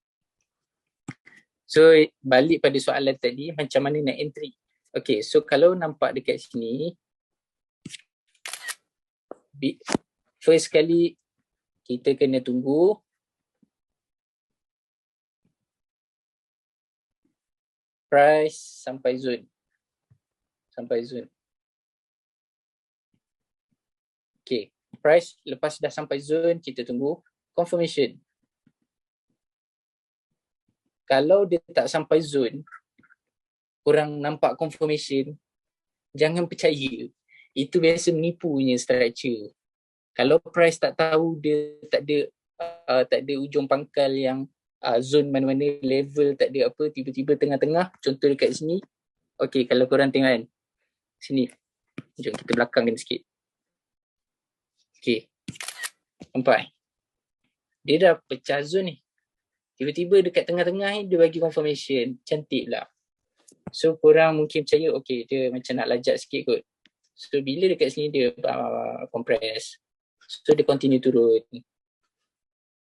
S2: So, balik pada soalan tadi, macam mana nak entry? Okay, so kalau nampak dekat sini, first kali kita kena tunggu price sampai zone. Okay, price lepas dah sampai zone, kita tunggu confirmation. Kalau dia tak sampai zone, korang nampak confirmation, jangan percaya. Itu biasa menipu punya structure. Kalau price tak tahu, dia tak ada ujung pangkal yang zone mana-mana, level tak ada apa, tiba-tiba tengah-tengah, contoh dekat sini. Okay, kalau korang tengok kan, sini. Jom kita belakangkan sikit. Okay, nampak? Dia dah pecah zone ni. Tiba-tiba dekat tengah-tengah ni dia bagi confirmation. Cantik lah. So korang mungkin percaya, okay, dia macam nak lajak sikit kot. So bila dekat sini dia compress. So dia continue turun.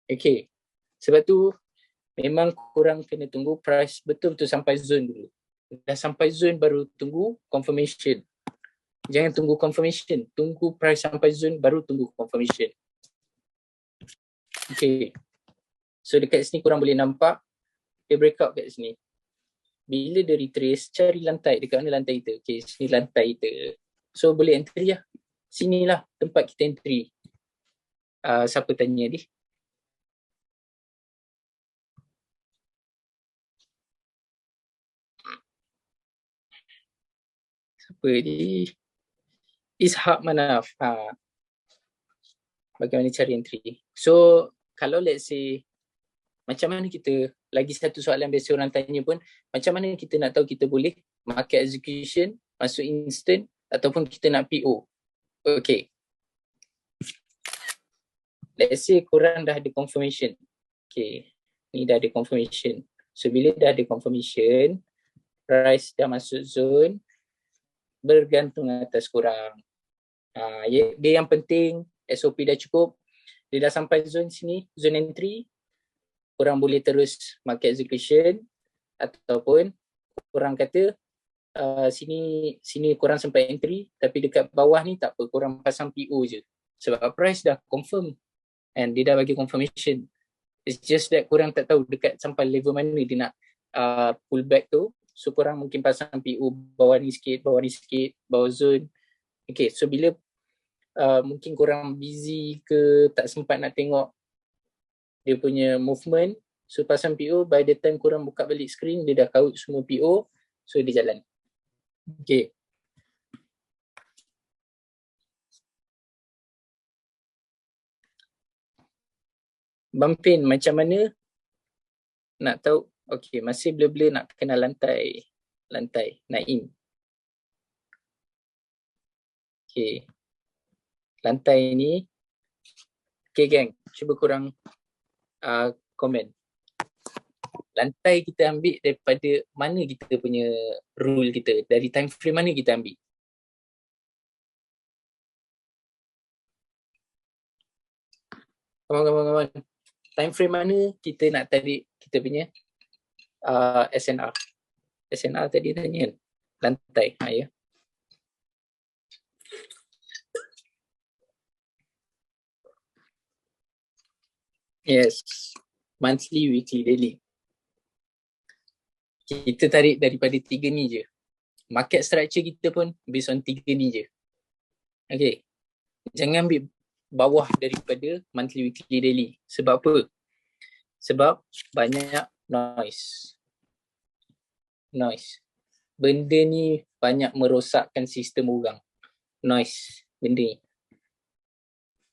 S2: Okay. Sebab tu memang korang kena tunggu price betul-betul sampai zone dulu. Dah sampai zone baru tunggu confirmation. Jangan tunggu confirmation. Tunggu price sampai zone baru tunggu confirmation. Okay. So dekat sini korang boleh nampak dia breakout kat sini. Bila dia retrace, cari lantai. Dekat mana lantai kita? Okay, sini lantai kita. So boleh entry lah. Sinilah tempat kita entry. Siapa tanya ni? Siapa ni? Ishak Manaf. Bagaimana cari entry? So kalau let's say, macam mana kita, lagi satu soalan biasa orang tanya pun, macam mana kita nak tahu kita boleh market execution, masuk instant, ataupun kita nak PO. Okay. Let's say korang dah ada confirmation. Okay. Ni dah ada confirmation. So bila dah ada confirmation, price dah masuk zone, bergantung atas korang. Dia yang penting, SOP dah cukup. Dia dah sampai zone sini, zone entry, korang boleh terus market execution, ataupun korang kata sini korang sampai entry, tapi dekat bawah ni tak apa, korang pasang PO je. Sebab price dah confirm and dia dah bagi confirmation. It's just that korang tak tahu dekat sampai level mana dia nak pull back tu. So korang mungkin pasang PO bawah ni sikit, bawah zone. Okay, so bila mungkin korang busy ke tak sempat nak tengok dia punya movement, so pasang PO, by the time korang buka balik screen, dia dah kaut semua PO, so dia jalan. Okay. Bampin, macam mana nak tahu? Okay, masih blur-blur nak kenal lantai, Naim. Okay. Lantai ni, okay gang, cuba korang komen. Lantai kita ambil daripada mana kita punya rule kita, dari time frame mana kita ambil? Kawan-kawan, time frame mana kita nak tarik kita punya SNR? SNR tadi tanya lantai, ya. Yes, monthly, weekly, daily. Kita tarik daripada 3 ni je. Market structure kita pun based on 3 ni je. Okay. Jangan ambil bawah daripada monthly, weekly, daily. Sebab apa? Sebab banyak noise. Benda ni banyak merosakkan sistem orang. Noise, benda ni.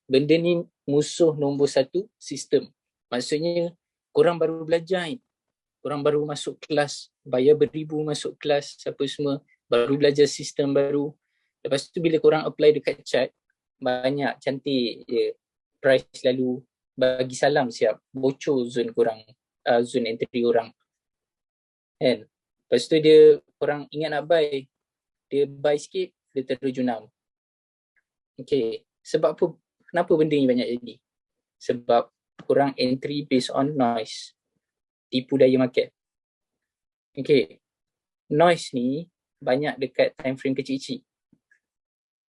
S2: Benda ni musuh nombor 1, sistem. Maksudnya korang baru belajar ni. Korang baru masuk kelas, bayar beribu masuk kelas, apa semua, baru belajar sistem baru. Lepas tu bila korang apply dekat chat, banyak cantik je. Price lalu bagi salam siap, bocor zone korang, zone entry korang. Kan? Lepas tu dia, korang ingat nak buy, dia buy sikit, dia terus junam. Okay, sebab apa, kenapa benda ni banyak jadi? Sebab korang entry based on noise, tipu daya market. Okay, noise ni banyak dekat time frame kecil-kecil.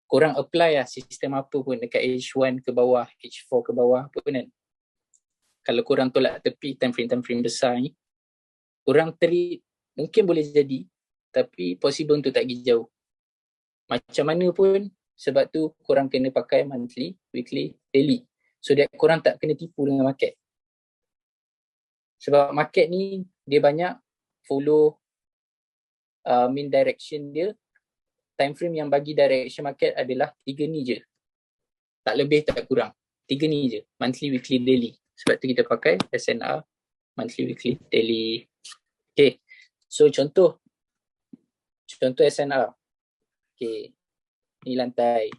S2: Korang apply lah sistem apa pun dekat H1 ke bawah, H4 ke bawah pun kan. Kalau korang tolak tepi time frame besar ni, korang trade mungkin boleh jadi, tapi possible untuk tak pergi jauh. Macam mana pun, sebab tu korang kena pakai monthly, weekly, daily. So that korang tak kena tipu dengan market. Sebab market ni dia banyak follow main direction dia. Time frame yang bagi direction market adalah 3 ni je. Tak lebih tak kurang. 3 ni je. Monthly, weekly, daily. Sebab tu kita pakai SNR, monthly, weekly, daily. Okay. So contoh SNR. Okay. Ni lantai.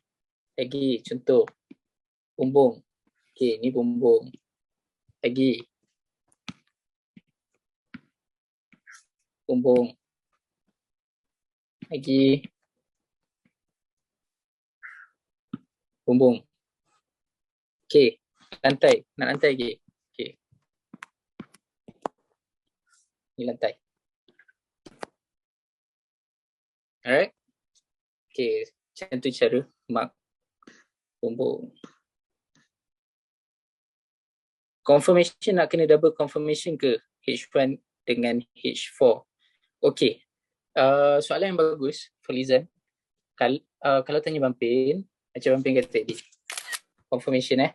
S2: Lagi contoh. Bumbung. Okay, ni bumbung. Lagi. Bumbung. Lagi. Bumbung. Okay. Lantai. Nak lantai lagi. Okay. Ni lantai. Alright. Okay. Macam tu cara mark bumbung. Confirmation nak kena double confirmation ke H1 dengan H4? Okay. Soalan yang bagus, Felizan. Kalau tanya Bampin, macam Bampin kata tadi, confirmation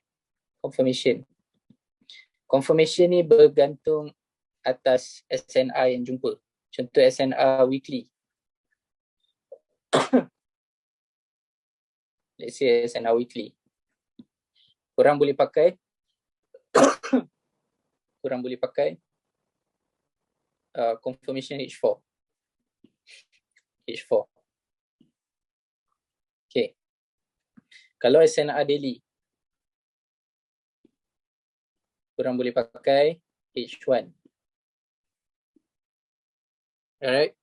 S2: ni bergantung atas SNR yang jumpa. Contoh SNR weekly. Let's say SNR weekly. Korang boleh pakai confirmation H4. Okay. Kalau SNR daily, korang boleh pakai H1. Alright.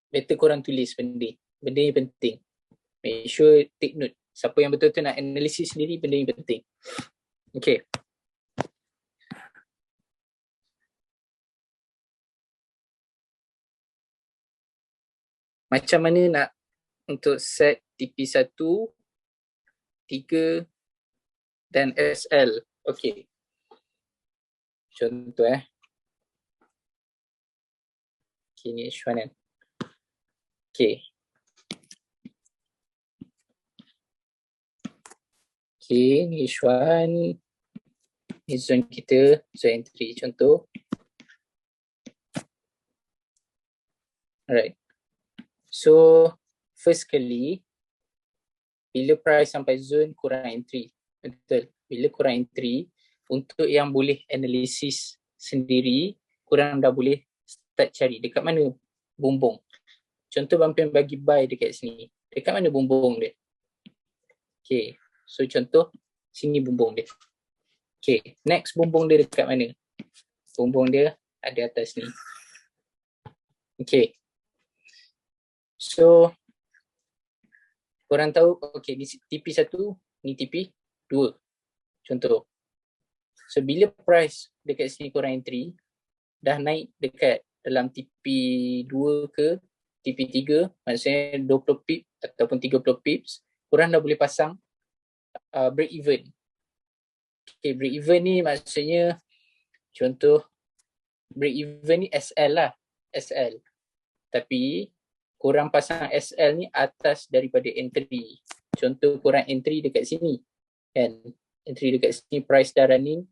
S2: Better korang tulis benda ni penting. Make sure take note. Siapa yang betul-betul nak analisis sendiri, benda ni penting. Okay. Macam mana nak untuk set TP1, 3 dan SL? Okay. Contoh Okay, ni H1 kan. Okay. Okay, ni H1. Ni zone kita, zone entry contoh. Alright. So, first kali, bila price sampai zone, korang entry. Betul. Bila korang entry, untuk yang boleh analisis sendiri, korang dah boleh start cari dekat mana bumbung. Contoh Bampin bagi buy dekat sini. Dekat mana bumbung dia? Okay. So contoh, sini bumbung dia. Okay. Next bumbung dia dekat mana? Bumbung dia ada atas ni. Okay. So, korang tahu, okay, ni TP1, ni TP2. Contoh. So, bila price dekat sini korang entry, dah naik dekat dalam TP2 ke TP3, maksudnya 20 pip ataupun 30 pips, korang dah boleh pasang break even. Okay, break even ni maksudnya, contoh, break even ni SL lah. SL. Tapi, korang pasang SL ni atas daripada entry. Contoh korang entry dekat sini. Kan? Entry dekat sini, price dah running.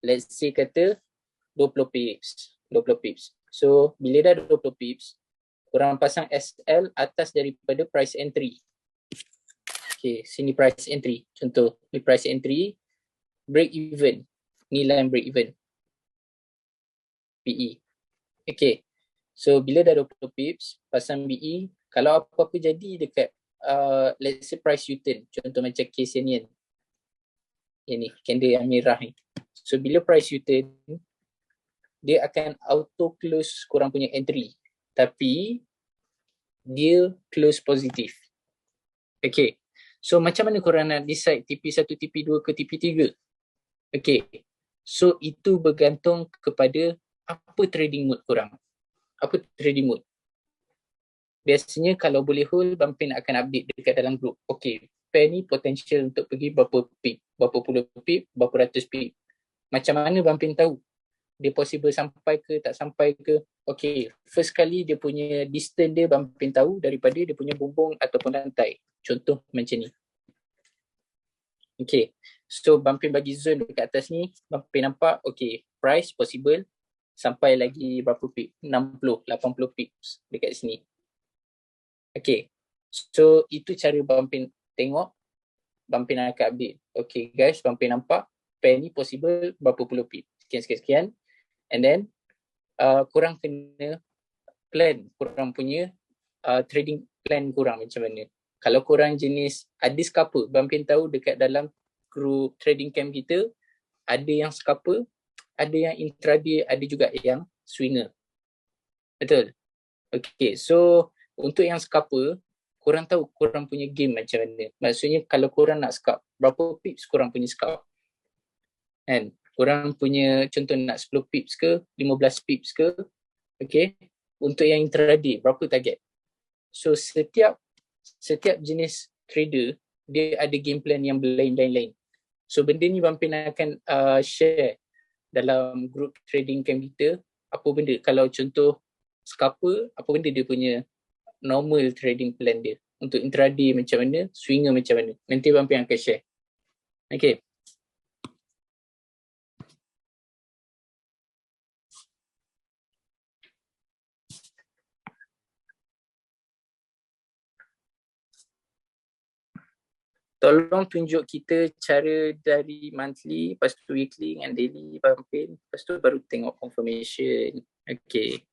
S2: Let's say kata 20 pips. So, bila dah 20 pips, korang pasang SL atas daripada price entry. Okay, sini price entry. Contoh, ni price entry, break even. Ni line break even. BE. Okay. So, bila dah 20 pips, pasang BE, kalau apa-apa jadi dekat, let's say price U-turn. Contoh macam case yang ni kan. Yang ni, candle yang merah ni. So, bila price U-turn, dia akan auto close korang punya entry. Tapi, dia close positif. Okay. So, macam mana korang nak decide TP1, TP2 ke TP3? Okay. So, itu bergantung kepada apa trading mood korang. Apa trading mood. Biasanya kalau boleh hold, Bampin akan update dekat dalam group. Okay, pair ni potential untuk pergi berapa pip, berapa puluh pip, berapa ratus pip. Macam mana Bampin tahu? Dia possible sampai ke, tak sampai ke? Okay, first kali dia punya distance dia Bampin tahu daripada dia punya bumbung ataupun lantai. Contoh macam ni. Okay, so Bampin bagi zone dekat atas ni, Bampin nampak, okay, price possible sampai lagi berapa pip? 60, 80 pips dekat sini. Okay, so itu cara Bampin tengok, Bampin akan update. Okay guys, Bampin nampak pair ni possible berapa puluh pip, sekian. And then, korang kena plan korang punya trading plan korang macam mana. Kalau korang jenis ada scalper, Bampin tahu dekat dalam group trading camp kita, ada yang scalper, ada yang intraday, ada juga yang swinger. Betul? Okay, so untuk yang scalper, korang tahu korang punya game macam mana. Maksudnya kalau korang nak scalp, berapa pips korang punya scalp. Kan? Korang punya contoh nak 10 pips ke, 15 pips ke. Okay. Untuk yang intraday, berapa target. So setiap jenis trader, dia ada game plan yang lain-lain. So benda ni Bampin akan share dalam group trading camp kita. Apa benda, kalau contoh scalper, apa benda dia punya normal trading plan dia. Untuk intraday macam mana, swinger macam mana. Nanti Bampin akan share. Okay. Tolong tunjuk kita cara dari monthly, lepas tu weekly dengan daily Bampin. Lepas tu baru tengok confirmation. Okay.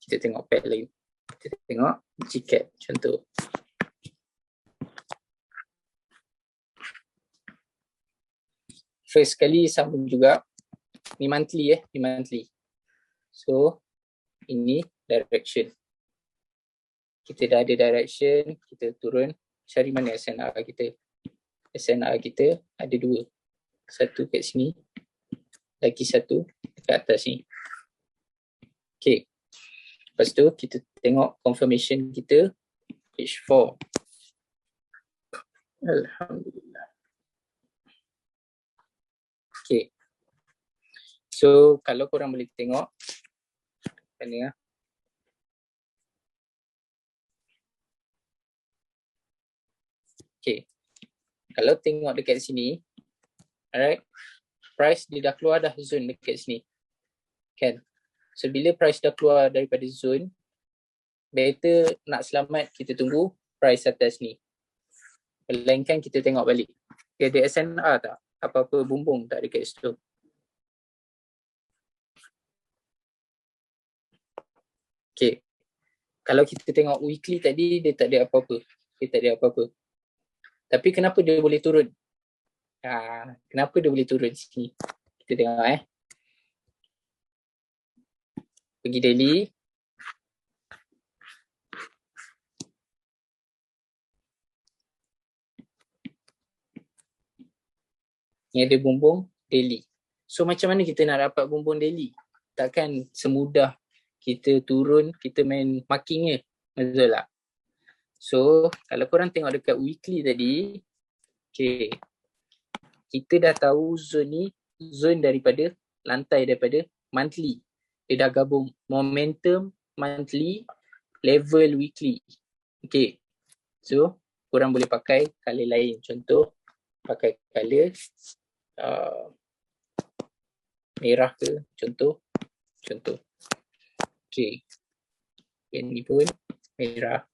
S2: Kita tengok pair lain. Kita tengok GCAP contoh. First kali sambung juga. Ni monthly ni monthly. So, ini direction. Kita dah ada direction, kita turun. Cari mana SNR kita. SNR kita ada dua. Satu kat sini. Lagi satu dekat atas ni. Okay. Lepas tu kita tengok confirmation kita. Page 4. Alhamdulillah. Okay. So, kalau korang boleh tengok. Ni lah. Okay. Kalau tengok dekat sini, alright, price dia dah keluar dah zone dekat sini. Kan? So, bila price dah keluar daripada zone, better nak selamat kita tunggu price atas ni. Melainkan kita tengok balik. Dia ada SNR tak? Apa-apa bumbung tak dekat situ? Okay. Kalau kita tengok weekly tadi, dia tak ada apa-apa. Dia tak ada apa-apa. Tapi kenapa dia boleh turun? Kenapa dia boleh turun sini? Kita tengok Pergi daily. Ni ada bumbung daily. So macam mana kita nak dapat bumbung daily? Takkan semudah kita turun, kita main markingnya. Betul tak? So kalau korang tengok dekat weekly tadi, okay, kita dah tahu zone ni, zone daripada lantai daripada monthly. Dia dah gabung momentum monthly, level weekly. Okay. So korang boleh pakai color lain. Contoh pakai color merah ke, contoh. Okay. Yang ni pun merah.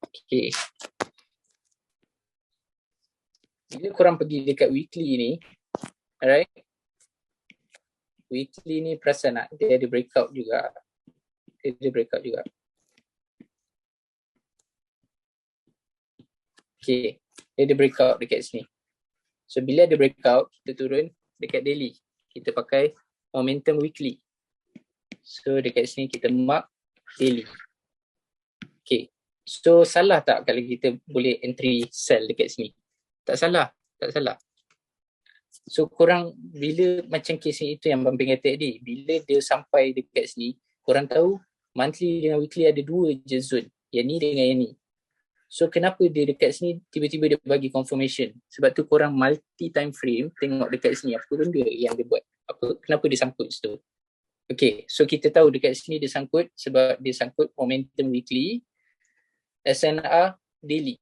S2: Okay. Bila korang pergi dekat weekly ni, alright, weekly ni perasan tak? Dia ada breakout juga. Okay, dia ada breakout dekat sini. So bila ada breakout, kita turun dekat daily. Kita pakai momentum weekly. So dekat sini kita mark daily. Okay, so salah tak kalau kita boleh entry sell dekat sini? Tak salah. So korang bila macam kes ni, itu yang Bang kata tadi, bila dia sampai dekat sini, korang tahu monthly dengan weekly ada dua je zone, yang ni dengan yang ni. So kenapa dia dekat sini tiba-tiba dia bagi confirmation? Sebab tu korang multi time frame tengok dekat sini apa benda yang dia buat, kenapa dia sangkut situ. Okay, so kita tahu dekat sini dia sangkut sebab dia sangkut momentum weekly, SNR daily.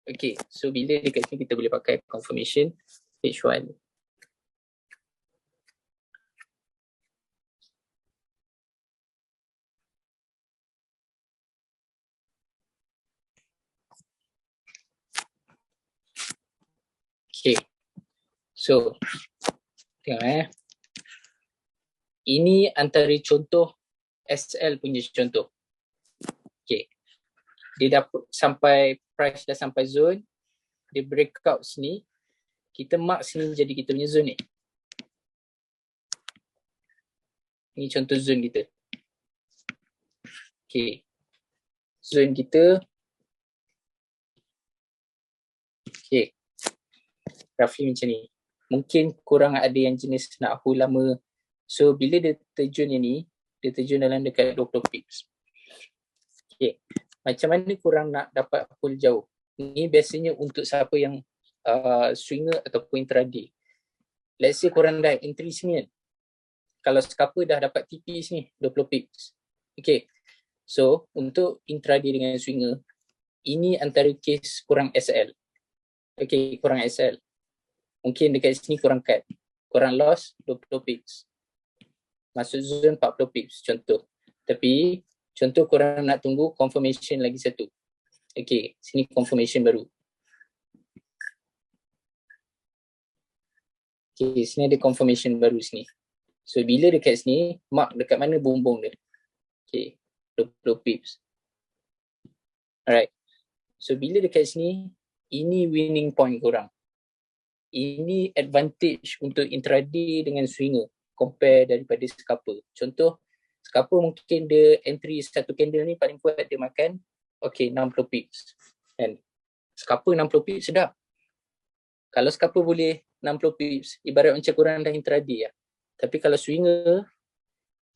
S2: Okay, so bila dekat sini kita boleh pakai confirmation H1. Okay, so tengok ini antara contoh SL punya contoh. Okay, dia dah sampai price, dah sampai zone, dia breakout sini, kita mark sini jadi kita punya zone ni. Ini contoh zone kita. Okay, zone kita. Okay, roughly macam ni. Mungkin korang ada yang jenis nak hold lama. So bila dia terjun yang ni, dia terjun dalam dekat 20 pips. Okay, macam mana korang nak dapat hold jauh? Ni biasanya untuk siapa yang swinger ataupun intraday. Let's say korang dah entry sini kan. Kalau scalper dah dapat TP sini 20 pips. Okay, so untuk intraday dengan swinger, ini antara kes korang SL. Okay, korang SL. Mungkin dekat sini korang cut. Korang loss 20 pips. Masuk zone 40 pips contoh. Tapi contoh korang nak tunggu confirmation lagi satu. Okay, sini confirmation baru. Okay, sini ada confirmation baru sini. So bila dekat sini, mark dekat mana bumbung dia. Okay, 20 pips. Alright. So bila dekat sini, ini winning point korang. Ini advantage untuk intraday dengan swinger compare daripada scalper. Contoh, scalper mungkin dia entry satu candle ni paling kuat dia makan, okay, 60 pips. And scalper 60 pips sedap. Kalau scalper boleh 60 pips, ibarat macam korang dah intraday lah. Tapi kalau swinger,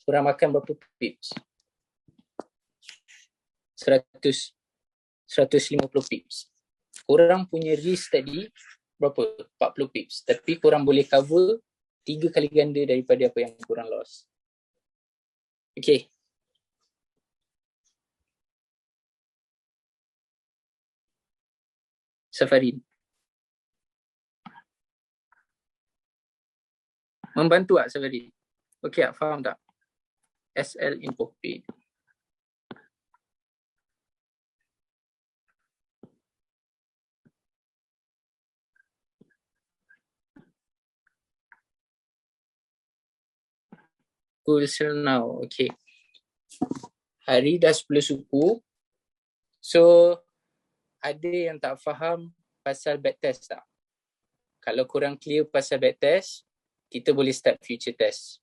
S2: korang makan berapa pips? 150 pips. Korang punya risk tadi berapa? 40 pips. Tapi korang boleh cover 3 kali ganda daripada apa yang korang loss. Okay. Safarin. Membantu tak Safarin? Okay tak? Faham tak? SL info pay. Cool sell now. Okay. Hari dah 10 suku. So, ada yang tak faham pasal backtest tak? Kalau korang clear pasal backtest, kita boleh start future test.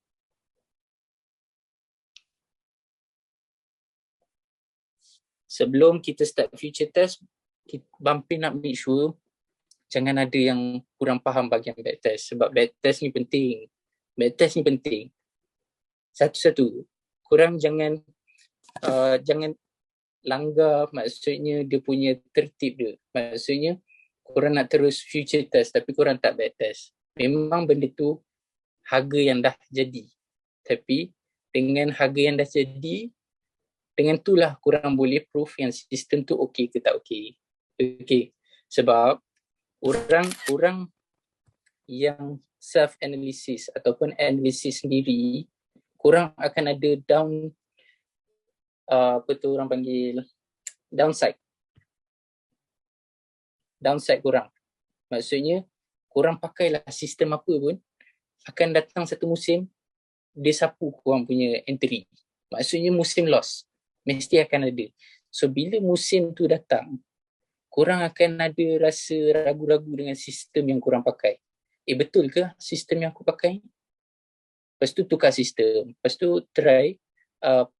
S2: Sebelum kita start future test, Bumpy nak make sure jangan ada yang kurang faham bahagian backtest. Sebab backtest ni penting. Backtest ni penting. Satu-satu. Korang jangan langgar, maksudnya dia punya tertib dia. Maksudnya korang nak terus future test tapi korang tak backtest. Memang benda tu harga yang dah jadi. Tapi dengan harga yang dah jadi, dengan itulah korang boleh proof yang sistem tu okey ke tak okey. Okey. Sebab orang yang self analysis ataupun analisis sendiri, korang akan ada apa tu orang panggil downside korang. Maksudnya korang pakailah sistem apa pun, akan datang satu musim dia sapu korang punya entry. Maksudnya musim loss mesti akan ada. So bila musim tu datang, korang akan ada rasa ragu-ragu dengan sistem yang korang pakai. Betul ke sistem yang aku pakai? Lepas tu tukar sistem. Lepas tu try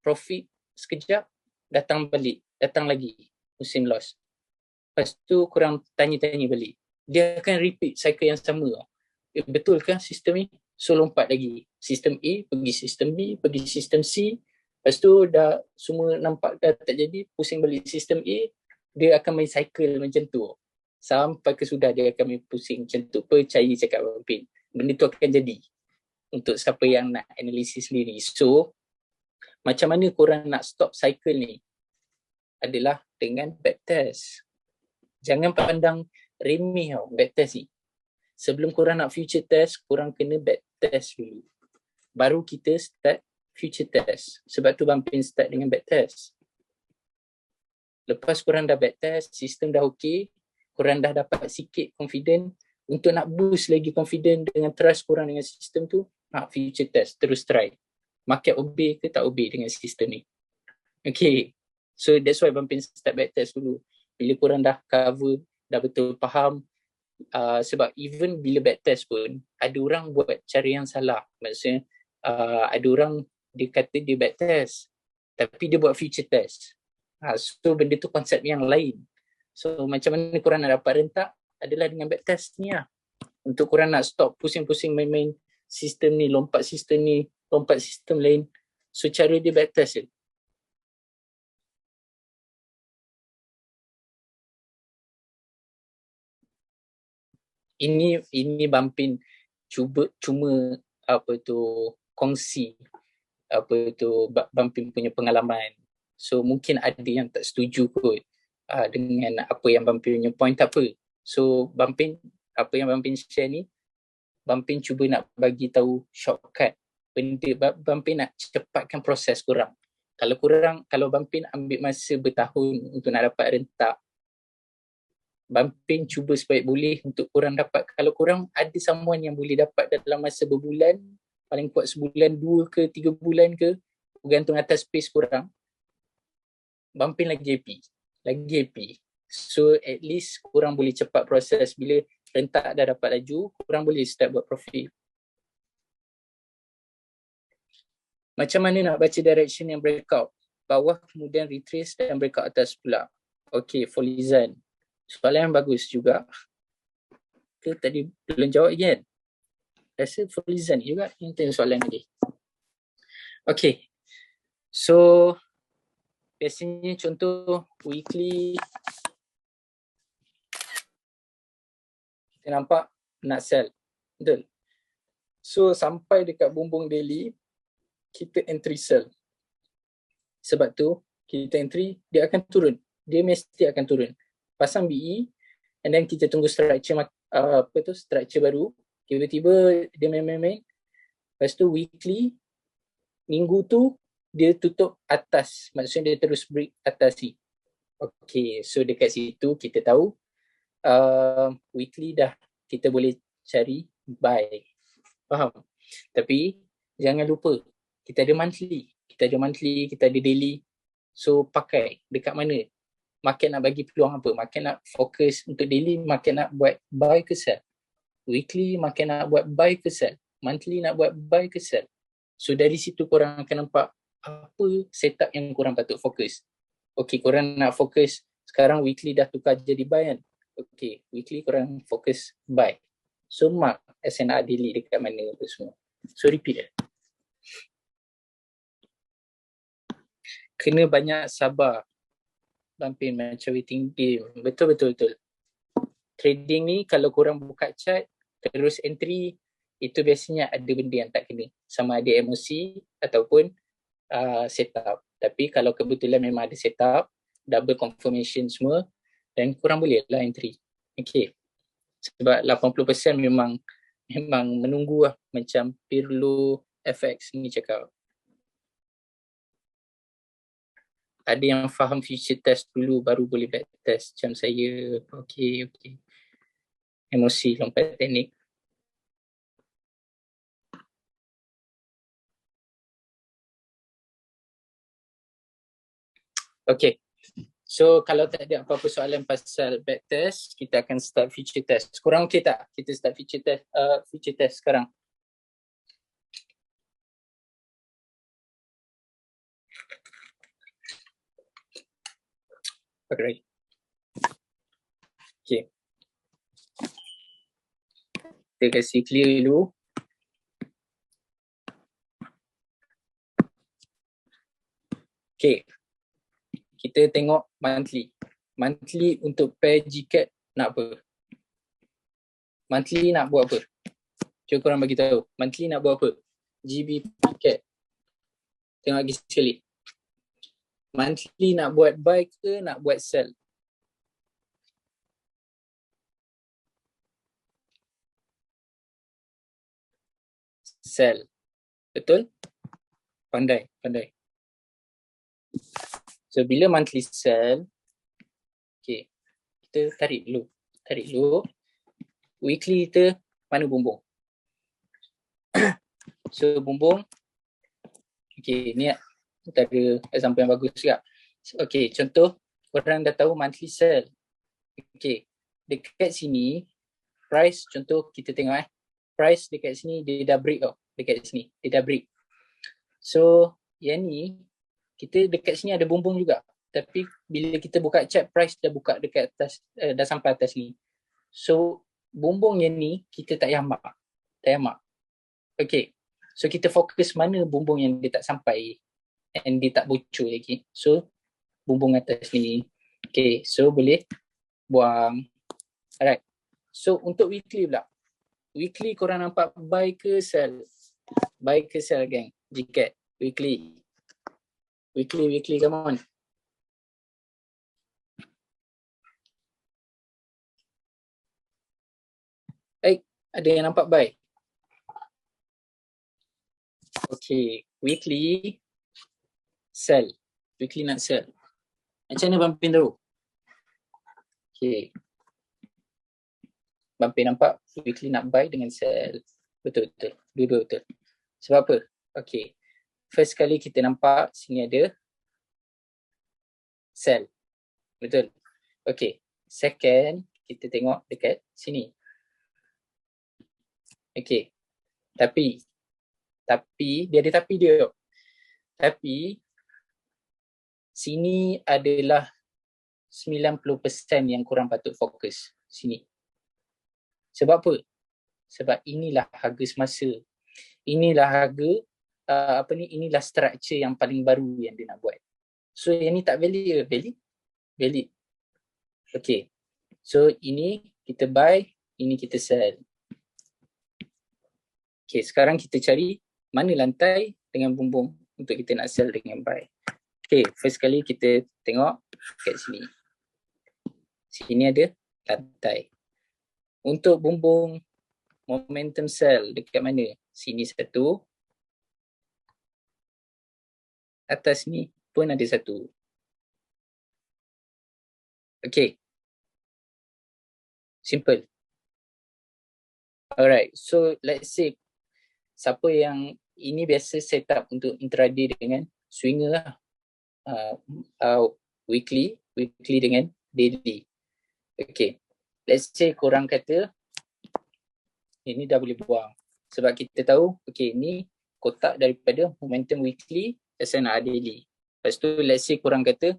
S2: profit sekejap, datang lagi musim loss. Lepas tu korang tanya-tanya balik. Dia akan repeat cycle yang sama. Betul ke sistem ni? So lompat lagi. Sistem A pergi sistem B, pergi sistem C. Lepas tu dah semua nampak dah tak jadi, pusing balik sistem A, dia akan main cycle macam tu. Sampai ke sudah dia akan main pusing macam tu. Percaya cakap Abang Pin. Benda tu akan jadi. Untuk siapa yang nak analisis sendiri. So, macam mana korang nak stop cycle ni? Adalah dengan backtest. Jangan pandang remeh tau backtest ni. Sebelum korang nak future test, korang kena backtest dulu. Baru kita start future test. Sebab tu Abang Pin start dengan backtest. Lepas korang dah backtest, sistem dah okey, korang dah dapat sikit confident, untuk nak boost lagi confident dengan trust korang dengan sistem tu, future test, terus try. Market obey ke tak obey dengan sistem ni. Okay, so that's why Abang Pin start backtest dulu. Bila korang dah cover, dah betul faham, sebab even bila backtest pun, ada orang buat cara yang salah. Maksudnya, ada orang dia kata dia backtest, tapi dia buat future test. So benda tu konsep yang lain. So macam mana korang nak dapat rentak adalah dengan backtest ni lah. Untuk korang nak stop pusing-pusing main-main sistem ni, lompat sistem ni, lompat sistem lain. So cara dia backtest je. Ini Abang Pin cuma kongsi Abang Pin punya pengalaman. So mungkin ada yang tak setuju kot dengan apa yang Abang Pin punya point, tak apa. So Abang Pin, apa yang Abang Pin share ni, Abang Pin cuba nak bagi tahu shortcut benda. Abang Pin nak cepatkan proses korang. Kalau Abang Pin ambil masa bertahun untuk nak dapat rentak, Abang Pin cuba sebaik boleh untuk korang dapat. Kalau korang ada someone yang boleh dapat dalam masa berbulan, paling kuat sebulan, 2 ke 3 bulan ke, bergantung atas pace korang, Abang Pin lagi happy. So at least korang boleh cepat proses. Bila rentak dah dapat laju, korang boleh start buat profit. Macam mana nak baca direction yang breakout? Bawah kemudian retrace dan breakout atas pula. Okay, Folizan. Soalan yang bagus juga. Ke tadi belum jawab kan? Rasa Folizan juga yang tanya soalan tadi. Okay. So, biasanya contoh weekly, kita nampak nak sell. Betul? So, sampai dekat bumbung daily, kita entry sell. Sebab tu, kita entry, dia akan turun. Dia mesti akan turun. Pasang BE, and then kita tunggu structure structure baru. Tiba-tiba dia main-main. Lepas tu weekly, minggu tu dia tutup atas. Maksudnya dia terus break atas ni. Okay, so dekat situ kita tahu weekly dah kita boleh cari buy. Faham? Tapi jangan lupa, kita ada monthly, kita ada daily. So pakai dekat mana? Market nak bagi peluang apa? Market nak fokus untuk daily, market nak buat buy ke sell? Weekly, market nak buat buy ke sell? Monthly nak buat buy ke sell? So dari situ korang akan nampak apa setup yang korang patut fokus. Okay, korang nak fokus sekarang weekly dah tukar jadi buy kan? Okay, weekly korang fokus buy. So mark SNR daily dekat mana tu semua. So repeat lah. Kena banyak sabar. Abang Pin macam waiting game. Betul. Trading ni kalau korang buka chart, terus entry, itu biasanya ada benda yang tak kena. Sama ada emosi ataupun setup. Tapi kalau kebetulan memang ada setup, double confirmation semua, dan korang boleh lah entry. Okay. Sebab 80% memang memang menunggu lah, macam Pirlo, FX ni cakap. Ada yang faham future test dulu baru boleh back test macam saya. Okay. Emosi lompat teknik. Okay. So kalau tak ada apa-apa soalan pasal back test, kita akan start future test. Korang okay tak? Kita start future test sekarang. Alright. Okay. Kita kasi clear dulu. Okay. Kita tengok monthly. Monthly untuk pair GCAT nak apa? Monthly nak buat apa? Cuba korang bagi tahu. Monthly nak buat apa? GB GCAT. Tengok lagi sekali. Monthly nak buat buy ke nak buat sell? Sell. Betul? Pandai. So bila monthly sell, okay, kita tarik dulu. Weekly kita mana bumbung? So bumbung, okay, ni ada example yang bagus juga. Okay, contoh korang dah tahu monthly sell. Okay, dekat sini price, contoh kita tengok price dekat sini dia dah break tau. Dekat sini dia dah break. So yang ni kita dekat sini ada bumbung juga. Tapi bila kita buka chart, price dah buka dekat atas, dah sampai atas ni. So bumbung yang ni kita tak payah mark. Okay. So kita fokus mana bumbung yang dia tak sampai and dia tak bocor lagi. So bumbung atas ni. Okay. So boleh buang. Alright. So untuk weekly pula. Weekly korang nampak buy ke sell? Buy ke sell gang? GCAT. Weekly, come on. Ada yang nampak buy? Okay, weekly sell. Weekly nak sell. Macam mana Bampin tahu? Okay. Bampin nampak weekly nak buy dengan sell. Betul. Dua-dua betul. Sebab apa? Okay. First kali kita nampak sini ada sell. Betul. Okay. Second, kita tengok dekat sini. Okay. Tapi dia ada tapi dia. Tapi sini adalah 90% yang korang patut fokus sini. Sebab apa? Sebab inilah harga semasa. Inilah harga inilah structure yang paling baru yang dia nak buat. So yang ni tak valid ke? Valid. Okay. So ini kita buy, ini kita sell. Okay, sekarang kita cari mana lantai dengan bumbung untuk kita nak sell dengan buy. Okay, first kali kita tengok kat sini. Sini ada lantai. Untuk bumbung momentum sell dekat mana? Sini satu. Atas ni pun ada satu. Okay. Simple. Alright, so let's say siapa yang ini biasa set up untuk intraday dengan swinger lah. Weekly dengan daily. Okay. Let's say korang kata ini dah boleh buang. Sebab kita tahu, okay, ni kotak daripada momentum weekly SNR daily. Lepas tu let's say korang kata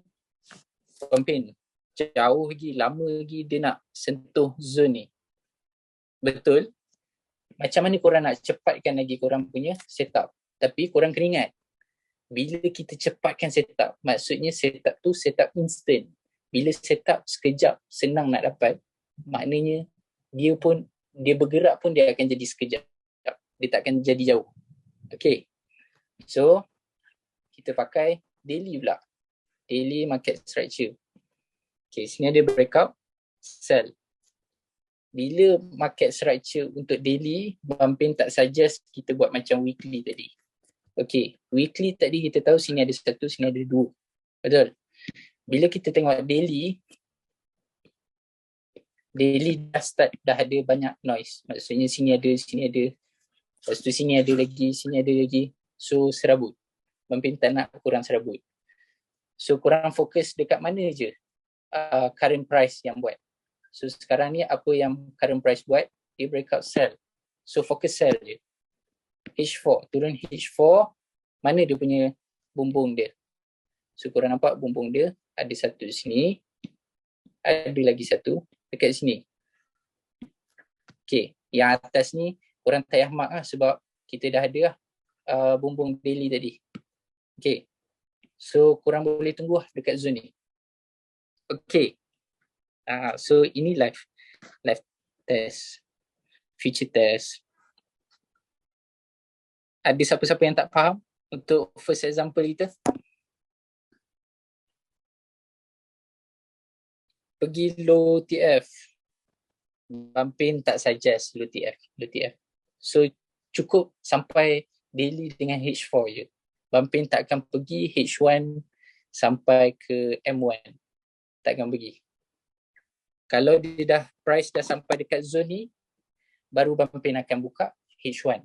S2: Bampin, jauh lagi, lama lagi dia nak sentuh zone ni. Betul. Macam mana korang nak cepatkan lagi korang punya setup. Tapi korang kena ingat, bila kita cepatkan setup, maksudnya setup tu setup instant. Bila setup sekejap senang nak dapat, maknanya dia bergerak pun dia akan jadi sekejap. Dia tak akan jadi jauh. Okay. So, kita pakai daily pula. Daily market structure. Okay, sini ada breakout, sell. bila market structure untuk daily, Bampin tak suggest kita buat macam weekly tadi. Okay, weekly tadi kita tahu sini ada satu, sini ada dua. Betul? Bila kita tengok daily dah start, dah ada banyak noise. Maksudnya sini ada, lepas tu sini ada lagi, sini ada lagi. So serabut. Bampin tak nak kurang serabut. So korang fokus dekat mana je current price yang buat. So sekarang ni apa yang current price buat, dia breakout sell. So fokus sell je. H4, turun H4, mana dia punya bumbung dia. So korang nampak bumbung dia, ada satu sini, ada lagi satu dekat sini. Okay, yang atas ni korang tak payah mark lah sebab kita dah ada bumbung daily tadi. Okay, so korang boleh tunggu lah dekat zone ni. Okay, so ini live test, future test. Ada siapa-siapa yang tak faham untuk first example kita? Pergi low TF. Bampin tak suggest low TF. So cukup sampai daily dengan H4 je. Bampin tak akan pergi H1 sampai ke M1. Tak akan pergi. Kalau dia dah price dah sampai dekat zone ni, baru Bampin akan buka H1.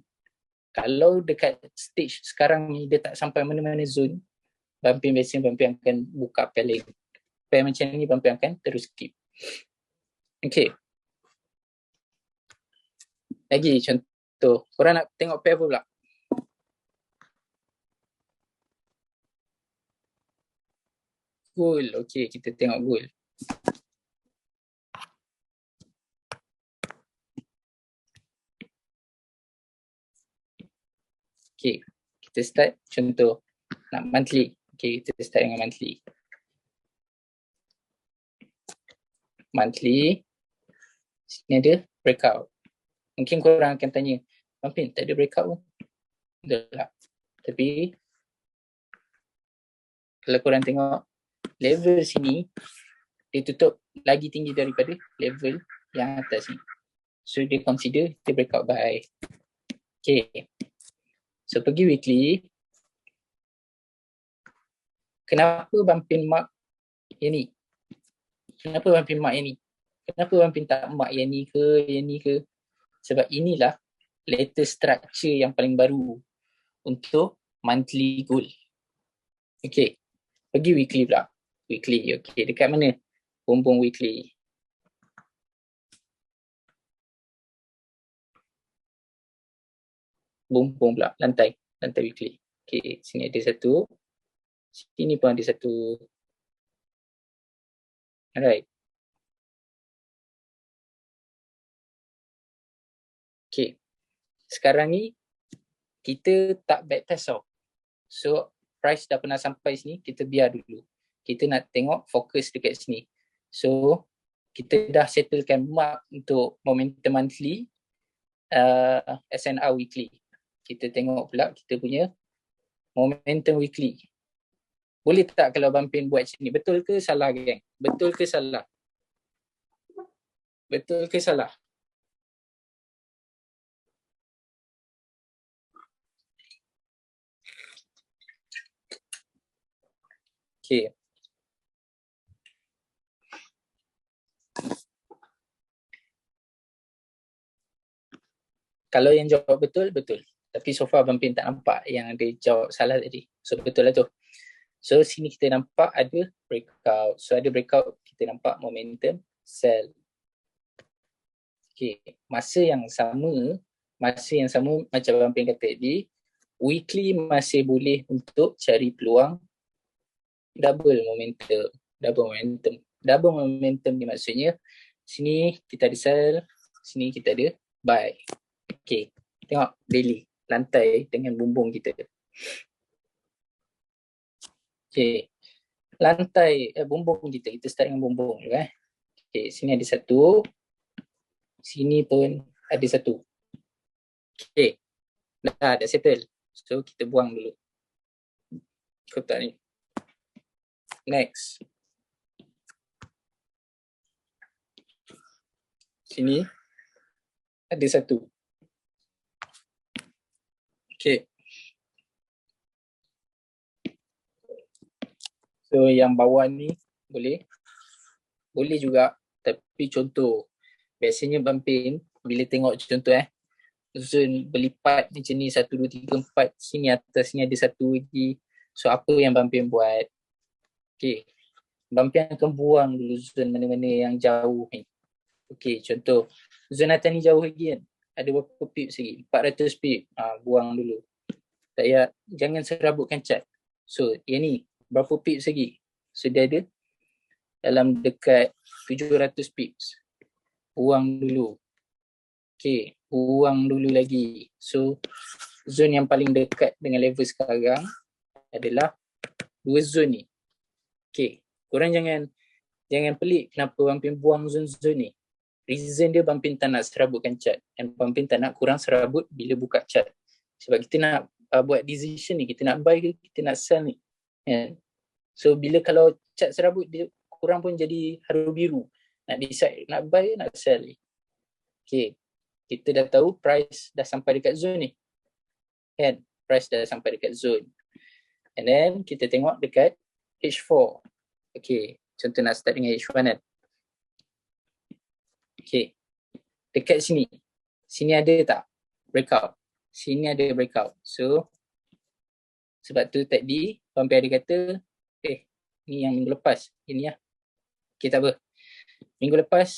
S2: Kalau dekat stage sekarang ni dia tak sampai mana-mana zone, Bampin biasanya akan buka pair macam ni, Bampin akan terus skip. Okay. Lagi contoh. Korang nak tengok pair apa pula? Gold. Okay, kita tengok gold. Okay, kita start contoh nak monthly. Okay, kita start dengan monthly. Monthly, sini ada breakout. Mungkin korang akan tanya, Bampin tak ada breakout pun. Betul tak? Tapi kalau korang tengok level sini, dia tutup lagi tinggi daripada level yang atas ni. So dia consider dia breakout buy. Okay. So pergi weekly. Kenapa Bampin mark yang ni? Kenapa Bampin mark yang ni? Kenapa Bampin tak mark yang ni ke? Sebab inilah latest structure yang paling baru untuk monthly goal. Okay. Pergi weekly pula. Weekly. Okay. Dekat mana? Bumbung weekly. Bumbung pula. Lantai weekly. Okay. Sini ada satu. Sini pun ada satu. Alright. Okay. Sekarang ni kita tak backtest tau. So price dah pernah sampai sini, kita biar dulu. Kita nak tengok fokus dekat sini. So kita dah settlekan mark untuk momentum monthly, SNR weekly. Kita tengok pula kita punya momentum weekly. Boleh tak kalau Bampin buat macam ni? Betul ke salah, geng? Betul ke salah? Betul ke salah? Okay. Kalau yang jawab betul, betul. Tapi so far Bampin tak nampak yang ada jawab salah tadi. So betul lah tu. So sini kita nampak ada breakout. So ada breakout, kita nampak momentum sell. Okay. Masa yang sama macam Bampin kata tadi, weekly masih boleh untuk cari peluang double momentum. Double momentum ni maksudnya sini kita ada sell, sini kita ada buy. Okay. Tengok daily lantai dengan bumbung kita. Okay. Lantai bumbung kita start dengan bumbung dulu. Okay. Sini ada satu. Sini pun ada satu. Okay. Dah settle. So kita buang dulu kotak ni. Next. Sini ada satu. Okay. So yang bawah ni boleh juga, tapi contoh biasanya Bampin bila tengok contoh zone berlipat macam ni 1, 2, 3, 4, sini atas ni ada satu lagi. So apa yang Bampin buat? Okay, Bampin akan buang dulu zone mana-mana yang jauh ni. Okay, contoh zone atas ni jauh lagi kan, ada berapa pips lagi? 400 pips. Buang dulu. Tak payah, jangan serabutkan cat. So yang ni berapa pips lagi? So dia ada dalam dekat 700 pips. Buang dulu. Okay, buang dulu lagi. So zone yang paling dekat dengan level sekarang adalah dua zone ni. Okay, korang jangan pelik kenapa Bampin buang zone-zone ni. Reason dia Bampin tak nak serabutkan cat, dan Bampin tak nak korang serabut bila buka cat. Sebab kita nak buat decision ni, kita nak buy ke kita nak sell ni. So bila kalau cat serabut, dia korang pun jadi haru biru. Nak decide nak buy nak sell ni. Okay, kita dah tahu price dah sampai dekat zone ni. Kan? Price dah sampai dekat zone. And then kita tengok dekat H4. Okay, contoh nak start dengan H1 kan. Okay, dekat sini. Sini ada tak breakout? Sini ada breakout. So sebab tu tadi Bampin ada kata ni yang minggu lepas. Ini lah. Okay, tak apa. Minggu lepas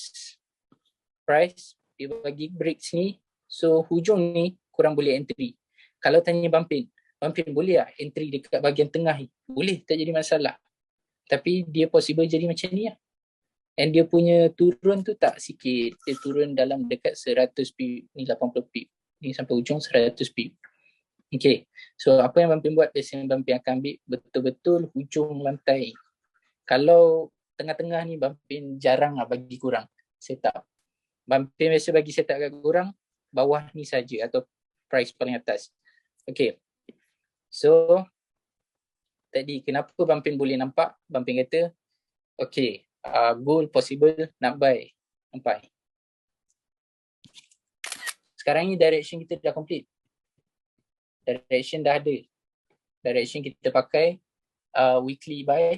S2: price dia bagi break sini. So hujung ni korang boleh entry. Kalau tanya Bampin boleh tak entry dekat bahagian tengah ni? Boleh, tak jadi masalah. Tapi dia possible jadi macam ni lah. And dia punya turun tu tak sikit. Dia turun dalam dekat 100 pip. Ni 80 pip. Ni sampai hujung 100 pip. Okay. So apa yang Bampin buat, biasanya Bampin akan ambil betul-betul hujung lantai. Kalau tengah-tengah ni Bampin jarang lah bagi korang setup. Bampin biasa bagi setup kat korang bawah ni saja atau price paling atas. Okay. So tadi kenapa Bampin boleh nampak? Bampin kata okay, gold possible nak buy. Nampak? Sekarang ni direction kita dah complete. Direction dah ada. Direction kita pakai weekly buy,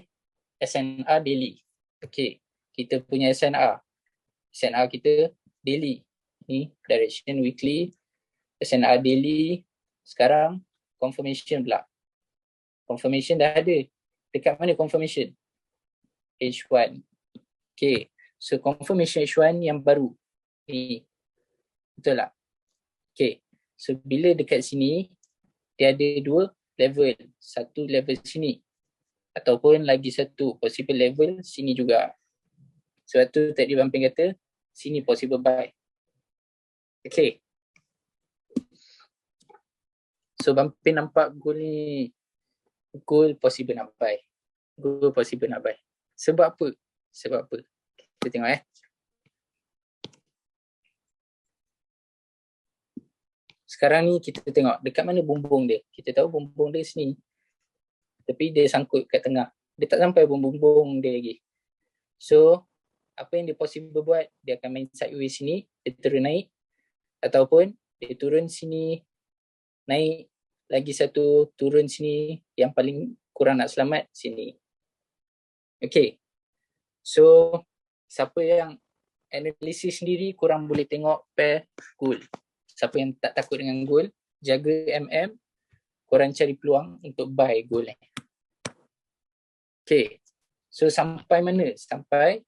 S2: SNR daily. Okay, kita punya SNR kita daily. Ni direction weekly, SNR daily. Sekarang confirmation pula. Confirmation dah ada. Dekat mana confirmation? H1. Okay, so confirmation H1 yang baru ni. Betul tak? Okay, so bila dekat sini dia ada dua level. Satu level sini ataupun lagi satu possible level sini juga. Sebab tu tadi Bampin kata sini possible buy. Okay, so Bampin nampak gold ni, gold possible nak buy. Gold possible nak buy. Sebab apa? Kita tengok Sekarang ni kita tengok dekat mana bumbung dia. Kita tahu bumbung dia sini. Tapi dia sangkut kat tengah. Dia tak sampai bumbung dia lagi. So, apa yang dia possible buat, dia akan main sideways sini, dia turun naik. Ataupun dia turun sini, naik lagi satu, turun sini. Yang paling kurang nak selamat, sini. Okay. So, siapa yang analisis sendiri, korang boleh tengok pair gold. Siapa yang tak takut dengan gold, jaga MM, korang cari peluang untuk buy gold ni. Okay, so sampai mana? Sampai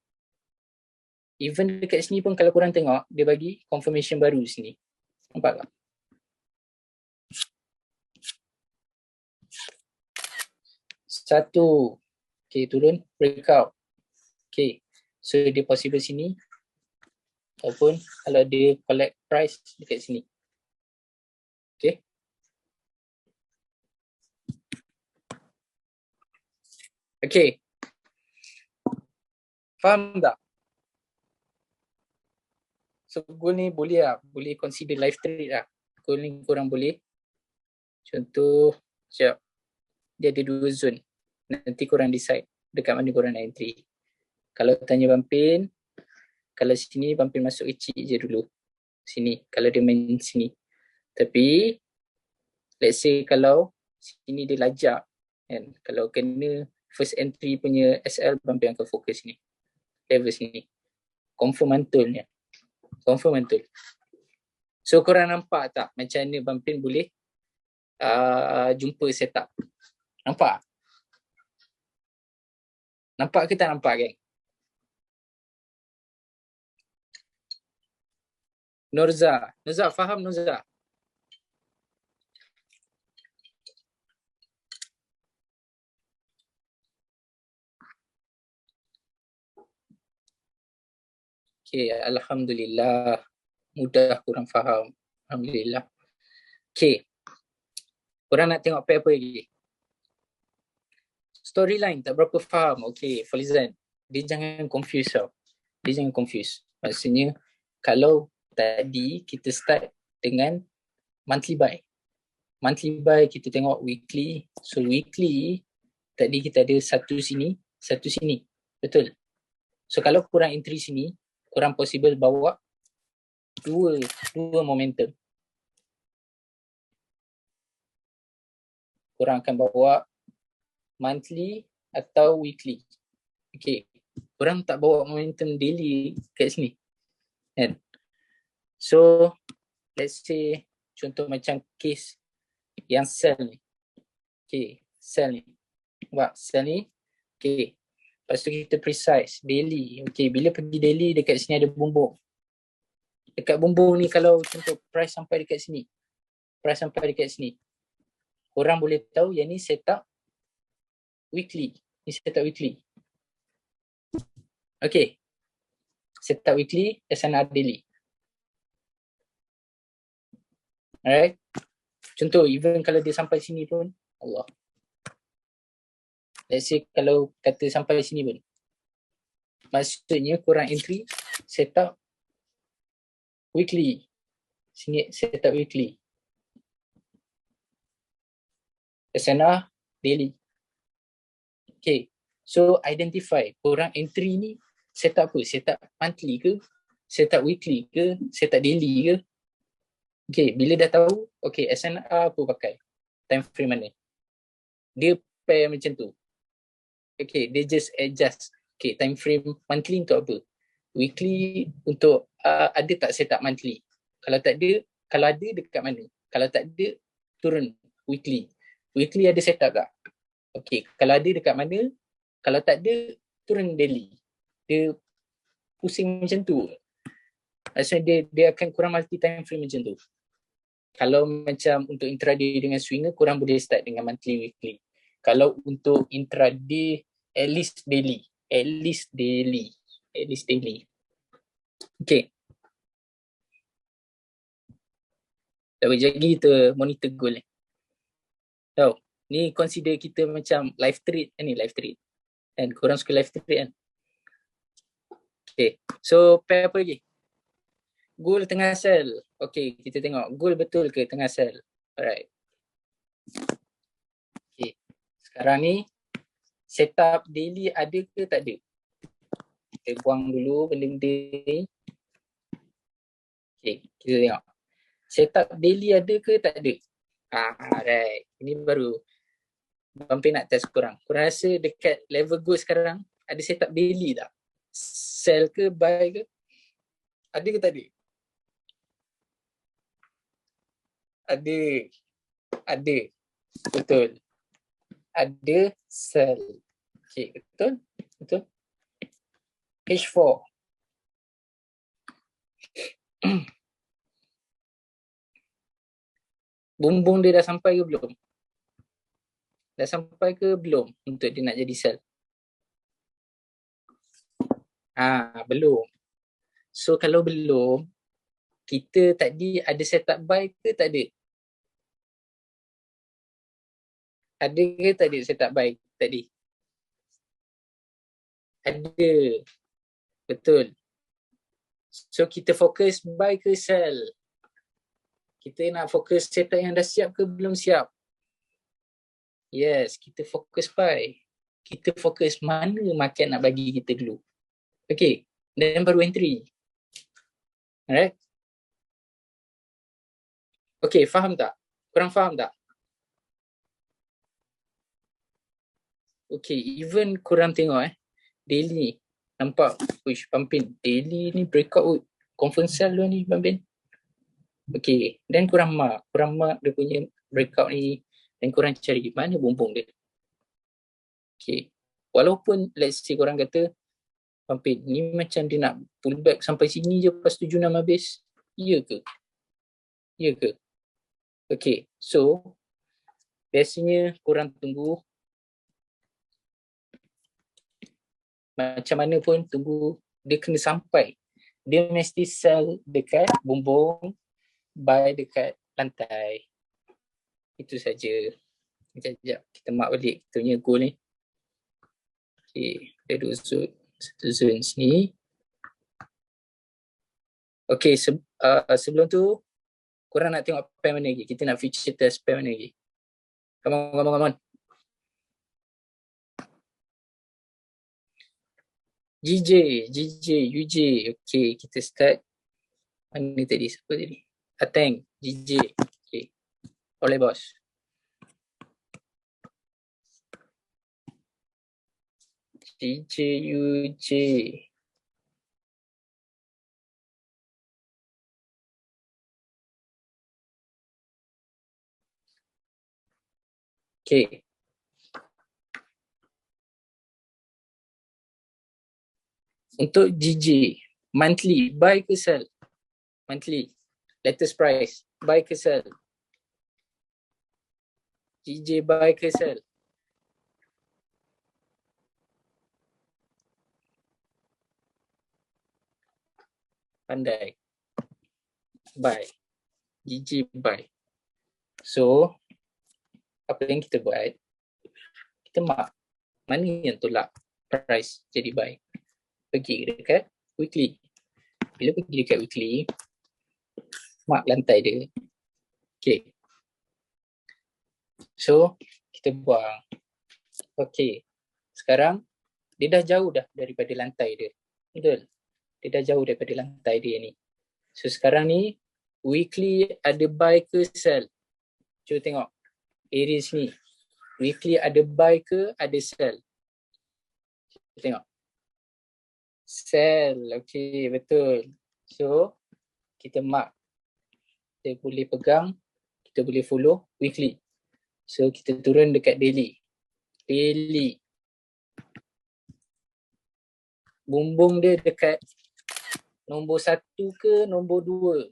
S2: even dekat sini pun kalau korang tengok, dia bagi confirmation baru sini. Nampak tak? Satu. Okay, turun, breakout. Okay, so dia possible sini. Ataupun kalau dia collect price dekat sini. Okay. Okay. Faham tak? So gold ni boleh lah. Boleh consider live trade lah. Gold ni korang boleh. Contoh, sekejap. Dia ada dua zone. Nanti korang decide dekat mana korang nak entry. Kalau tanya Bampin, kalau sini Bampin masuk kecil je dulu. sini, kalau dia main sini. Tapi let's say kalau sini dia lajak kan, kalau kena first entry punya SL, Bumpin akan fokus ni, level sini, confirm mantulnya, confirm mantul. So korang nampak tak macam mana Bumpin boleh jumpa setup? Nampak? Nampak ke tak nampak, geng? Nurza faham Nurza? Okay, Alhamdulillah. Mudah korang faham. Alhamdulillah. Okay. Korang nak tengok apa lagi? Storyline tak berapa faham. Okay, Falizan. Dia jangan confuse tau. Dia jangan confuse. Maksudnya, kalau tadi kita start dengan monthly buy. Monthly buy kita tengok weekly. So weekly, tadi kita ada satu sini, satu sini. Betul? So kalau korang entry sini, korang possible bawa dua momentum. Korang akan bawa monthly atau weekly. Okay. Korang tak bawa momentum daily kat sini. Kan? So, let's say contoh macam case yang sell ni. Okay, sell ni. Nampak sell ni. Okay. Lepas tu kita precise daily. Okay, bila pergi daily dekat sini ada bumbung. Dekat bumbung ni kalau contoh price sampai dekat sini. Price sampai dekat sini. Korang boleh tahu yang ni setup weekly. Ni setup weekly. Okay. Setup weekly, SNR daily. Alright. Contoh, even kalau dia sampai sini pun, Allah. Let's say kalau kata sampai sini pun. Maksudnya korang entry, setup weekly. Sini setup weekly. SNR daily. Okay. So identify korang entry ni setup apa? Setup monthly ke? Setup weekly ke? Setup daily ke? Okay. Bila dah tahu, okay, SNR apa pakai? Time frame mana? Dia pair macam tu. Okay, dia just adjust. Okay, time frame monthly untuk apa? Weekly untuk ada tak setup monthly? Kalau tak ada, kalau ada dekat mana? Kalau tak ada, turun weekly. Weekly ada setup tak? Okay, kalau ada dekat mana? Kalau tak ada, turun daily. Dia pusing macam tu. Maksudnya dia akan kurang multi time frame macam tu. Kalau macam untuk intraday dengan swinger, kurang boleh start dengan monthly, weekly. Kalau untuk intraday, at least daily. At least daily. Okay. Tak boleh jadi kita monitor goal ni. Tahu, ni consider kita macam live trade ni, live trade. And korang suka live trade kan? Okay. So, pair apa lagi? Goal tengah sell. Okay, kita tengok. Goal betul ke tengah sell? Alright. Okay. Sekarang ni, setup daily ada ke tak ada? Kita buang dulu benda-benda ni. Okay, kita tengok. Setup daily ada ke tak ada? Alright. Ini baru Bumpin nak test korang. Korang rasa dekat level goal sekarang ada setup daily tak? Sell ke, buy ke? Ada ke tak ada? Ada. Ada. Betul. Ada sell. Okay, betul? Betul? H4. Bumbung dia dah sampai ke belum? Dah sampai ke belum untuk dia nak jadi sell? Belum. So kalau belum, kita tadi ada setup buy ke tak ada? Ada ke tak ada setup buy tadi? Ada. Betul. So kita fokus buy ke sell? Kita nak fokus setup yang dah siap ke belum siap? Yes, kita fokus buy. Kita fokus mana market nak bagi kita dulu. Okay, dan baru entry. Alright. Okay, faham tak? Korang faham tak? Okay, even korang tengok daily ni, nampak, wish, Pampin, daily ni breakout, conference cell lu ni, Pampin. Okay, dan korang mark dia punya breakout ni, dan korang cari mana bumbung dia. Okay, walaupun let's say korang kata, Pampin, ni macam dia nak pull back sampai sini je, lepas tu Junam habis. Ya ke? Ya ke? Okay, so, biasanya korang tunggu, macam mana pun tunggu, dia kena sampai. Dia mesti sell dekat bumbung, buy dekat lantai. Itu saja. Sekejap, kita mark balik kita punya goal ni. Okay, ada dua zone. Satu zone sini. Okay, sebelum tu, korang nak tengok pair mana lagi? Kita nak feature test pair mana lagi? Come on. GJ, UJ. Okay, kita start. Mana tadi? Siapa tadi? Ateng, GJ. Okay, oleh bos. GJ, UJ. Okay. Untuk GJ, monthly, buy ke sell? Monthly, latest price, buy ke sell? GJ buy ke sell? Pandai. Buy. GJ buy. So, apa yang kita buat, kita mark mana yang tolak price jadi buy. Pergi dekat weekly. Bila pergi dekat weekly, mark lantai dia. Okay. So, kita buang. Okay. Sekarang, dia dah jauh dah daripada lantai dia. Betul? Dia dah jauh daripada lantai dia ni. So, sekarang ni, weekly ada buy ke sell? Cuba tengok. Area sini. Weekly ada buy ke ada sell? Kita tengok. Sell. Okay, betul. So, kita mark. Kita boleh pegang. Kita boleh follow weekly. So, kita turun dekat daily. Daily. Bumbung dia dekat nombor 1 ke nombor 2?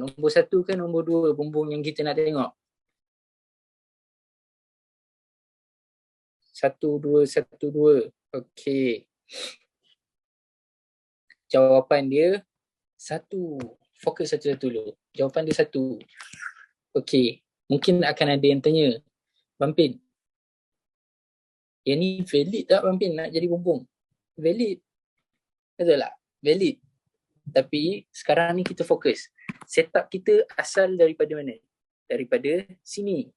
S2: Nombor 1 ke nombor 2 bumbung yang kita nak tengok? 1, 2, 1, 2. Okay. Jawapan dia 1. Fokus satu-satu dulu. Jawapan dia 1. Okay. Mungkin akan ada yang tanya, Pampin, yang ni valid tak Pampin nak jadi bumbung? Valid. Betul tak? Valid. Tapi sekarang ni kita fokus. Setup kita asal daripada mana? Daripada sini.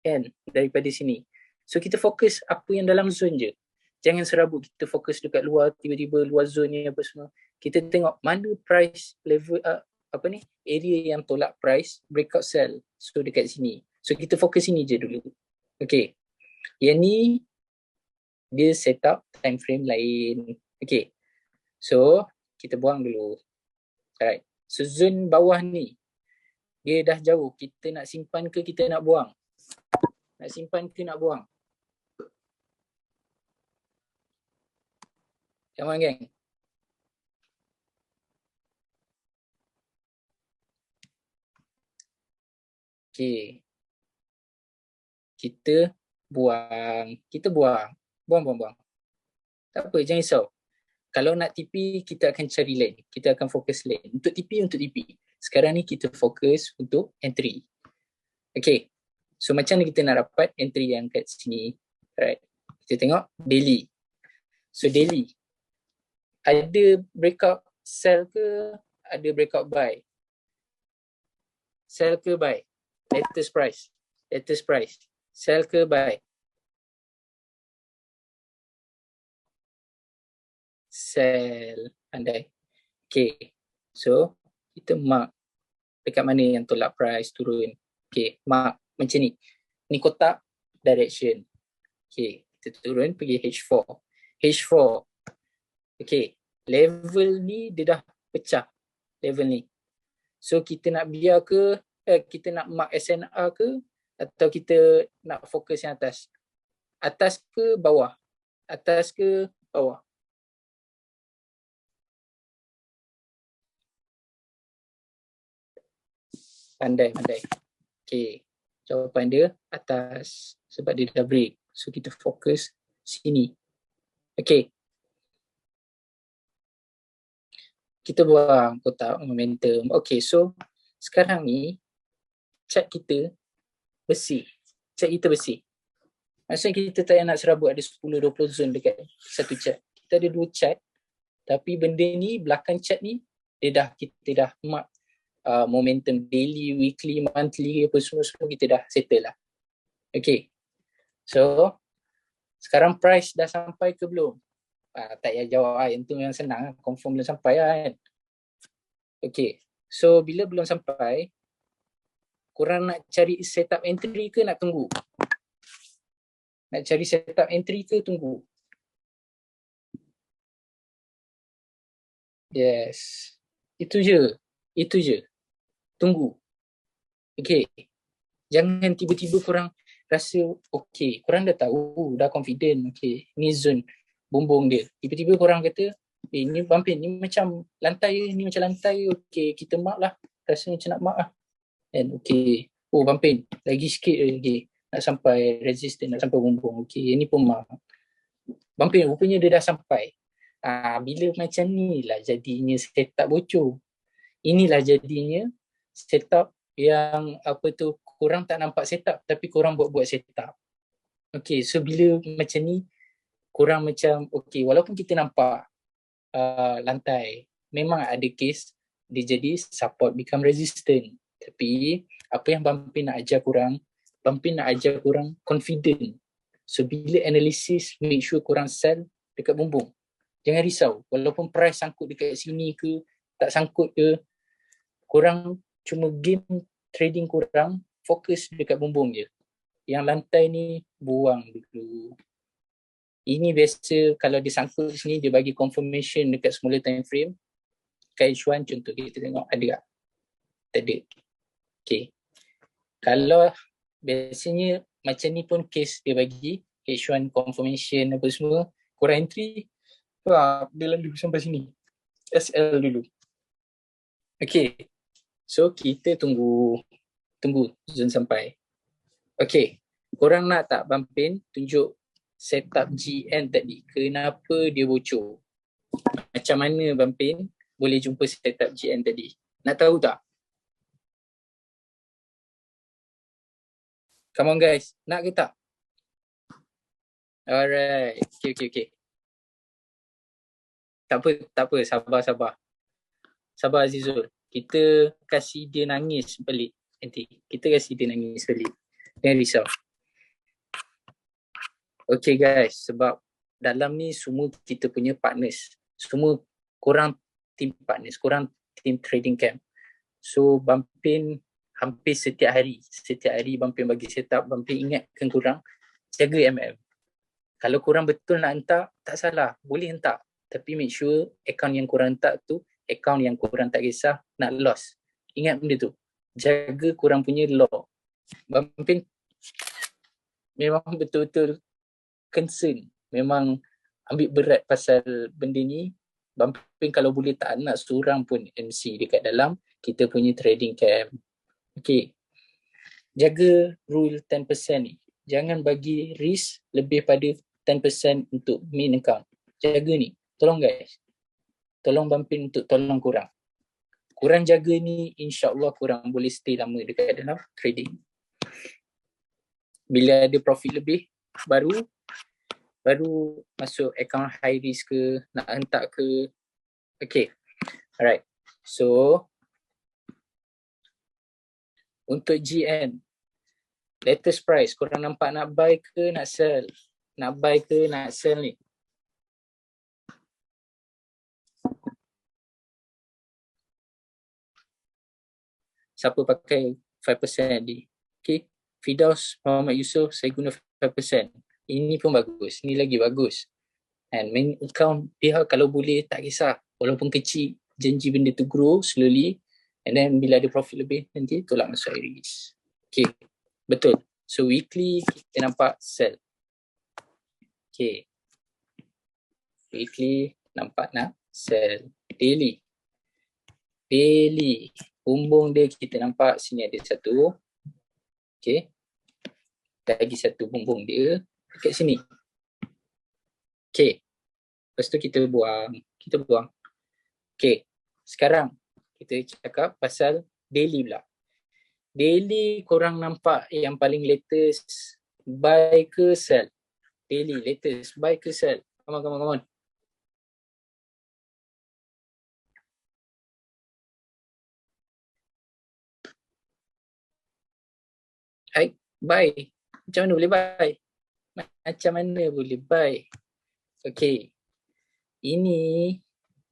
S2: Kan? Daripada sini. So kita fokus apa yang dalam zone je. Jangan serabut kita fokus dekat luar, tiba-tiba luar zone ni apa semua. Kita tengok mana price level, area yang tolak price, breakout sell. So dekat sini. So kita fokus sini je dulu. Okay. Yang ni, dia setup time frame lain. Okay. So, kita buang dulu. Alright. So, zone bawah ni, dia dah jauh. Kita nak simpan ke kita nak buang? Nak simpan ke nak buang? Come on, gang. Okay. Kita buang. Buang. Tak apa, jangan risau. Kalau nak TP, kita akan cari lane. Kita akan fokus lane. Untuk TP. Sekarang ni kita fokus untuk entry. Okay. So macam ni kita nak dapat entry yang kat sini. Alright. Kita tengok daily. So daily. Ada breakout sell ke? Ada breakout buy? Sell ke buy? Latest price. Sell ke buy? Sell. Pandai. Okay. So kita mark dekat mana yang tolak price turun. Okay, mark macam ni. Ni kotak direction. Okay, kita turun pergi H4. H4. Okay, level ni dia dah pecah. Level ni. So kita nak biar ke, kita nak mark SNR ke, atau kita nak fokus yang atas? Atas ke bawah? Atas ke bawah? Pandai. Okay, jawapan dia atas sebab dia dah break. So kita fokus sini. Okay. Kita buang kotak momentum. Okay, so sekarang ni chart kita bersih. Chart kita bersih. Maksudnya kita tak nak serabut ada 10-20 zone dekat satu chart. Kita ada 2 chart. Tapi benda ni, belakang chart ni, kita dah mark momentum daily, weekly, monthly, apa semua kita dah settle lah. Okay. So, sekarang price dah sampai ke belum? Tak payah jawab lah. Yang tu memang senang. Confirm belum sampai lah kan. Okay. So, bila belum sampai, korang nak cari setup entry ke nak tunggu? Nak cari setup entry ke tunggu? Yes. Itu je. Tunggu. Okay. Jangan tiba-tiba korang rasa okay. Korang dah tahu, dah confident. Okay. Ni zone bumbung dia. Tiba-tiba korang kata, ni bumping, ni macam lantai, ni macam lantai. Okay, kita mark lah. Rasa macam nak mark lah. And okay. Oh, bumping. Lagi sikit lagi. Nak sampai resistance, nak sampai bumbung. Okay, ni pun mark. Bumping, rupanya dia dah sampai. Bila macam ni lah jadinya setup bocor. Inilah jadinya setup yang korang tak nampak setup tapi korang buat setup. Okay, so bila macam ni korang macam okay, walaupun kita nampak lantai, memang ada case dia jadi support become resistant. Tapi apa yang Bumpy nak ajar korang confident. So bila analysis, make sure korang sell dekat bumbung. Jangan risau, walaupun price sangkut dekat sini ke, tak sangkut ke, korang cuma game trading korang fokus dekat bumbung je. Yang lantai ni buang dulu. Ini biasa kalau dia sangkut sini, dia bagi confirmation dekat smaller time frame. Kat H1 contoh kita tengok ada tak? Tak ada. Okay. Kalau biasanya macam ni pun case dia bagi H1 confirmation apa semua, korang entry, dia lalu sampai sini. SL dulu. Okay. So kita tunggu zone sampai. Okay. Korang nak tak Bumpin tunjuk setup GN tadi? Kenapa dia bocor? Macam mana Bumpin boleh jumpa setup GN tadi? Nak tahu tak? Come on guys. Nak ke tak? Alright. Okay. Tak apa. Sabar. Sabar Azizul. Kita kasih dia nangis balik nanti. Jangan risau. Okay guys, sebab dalam ni semua kita punya partners. Semua korang team partners, korang team trading camp. So Bumpin hampir setiap hari Bumpin bagi setup, Bumpin ingatkan korang jaga MM. Kalau korang betul nak hantar, tak salah, boleh hantar. Tapi make sure account yang korang hantar tu, account yang korang tak kisah nak loss. Ingat benda tu. Jaga korang punya law. Bumpin memang betul-betul concern. Memang ambil berat pasal benda ni. Bumpin kalau boleh tak nak seorang pun MC dekat dalam kita punya trading camp. Okay. Jaga rule 10% ni. Jangan bagi risk lebih pada 10% untuk main account. Jaga ni. Tolong guys. Tolong Bumpin untuk tolong korang. Korang jaga ni, insyaAllah korang boleh stay lama dekat dalam trading. Bila ada profit lebih, baru masuk account high risk ke, nak hentak ke. Okay. Alright. So, untuk GN, latest price, korang nampak nak buy ke nak sell? Nak buy ke nak sell ni? siapa pakai 5% ni. Okay. Firdaus Muhammad Yusof, saya guna 5%. Ini pun bagus. Ini lagi bagus. And main account dia kalau boleh tak kisah. Walaupun kecil, janji benda tu grow slowly. And then bila ada profit lebih, nanti tolak masuk iris. Okay. Betul. So weekly kita nampak sell. Okay. Weekly nampak nak sell. Daily. Daily. Bumbung dia kita nampak sini ada satu. Okay. Lagi satu bumbung dia dekat sini. Okay. Lepas tu kita buang. Okay. Sekarang kita cakap pasal daily pula. Daily korang nampak yang paling latest buy ke sell? Daily latest buy ke sell? Come on. Buy. Macam mana boleh buy? Macam mana boleh buy? Okay. Ini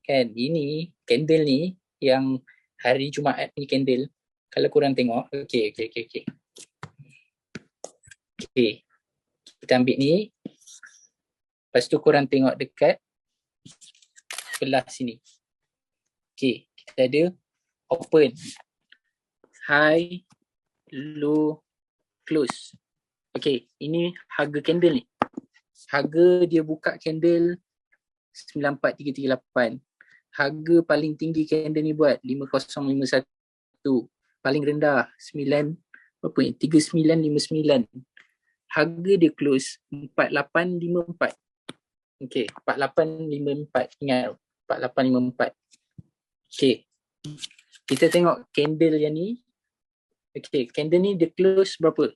S2: candle ni yang hari Jumaat ni candle. Kalau korang tengok. Okay. Okay. Kita ambil ni. Lepas tu korang tengok dekat sebelah sini. Okay. Kita ada open. High. Low. Close. Okay, ini harga candle ni. Harga dia buka candle 94338. Harga paling tinggi candle ni buat 5051. Paling rendah 3959. Harga dia close 4854. Okay, 4854. Ingat 4854. Okay. Kita tengok candle yang ni. Okay, candle ni dia close berapa?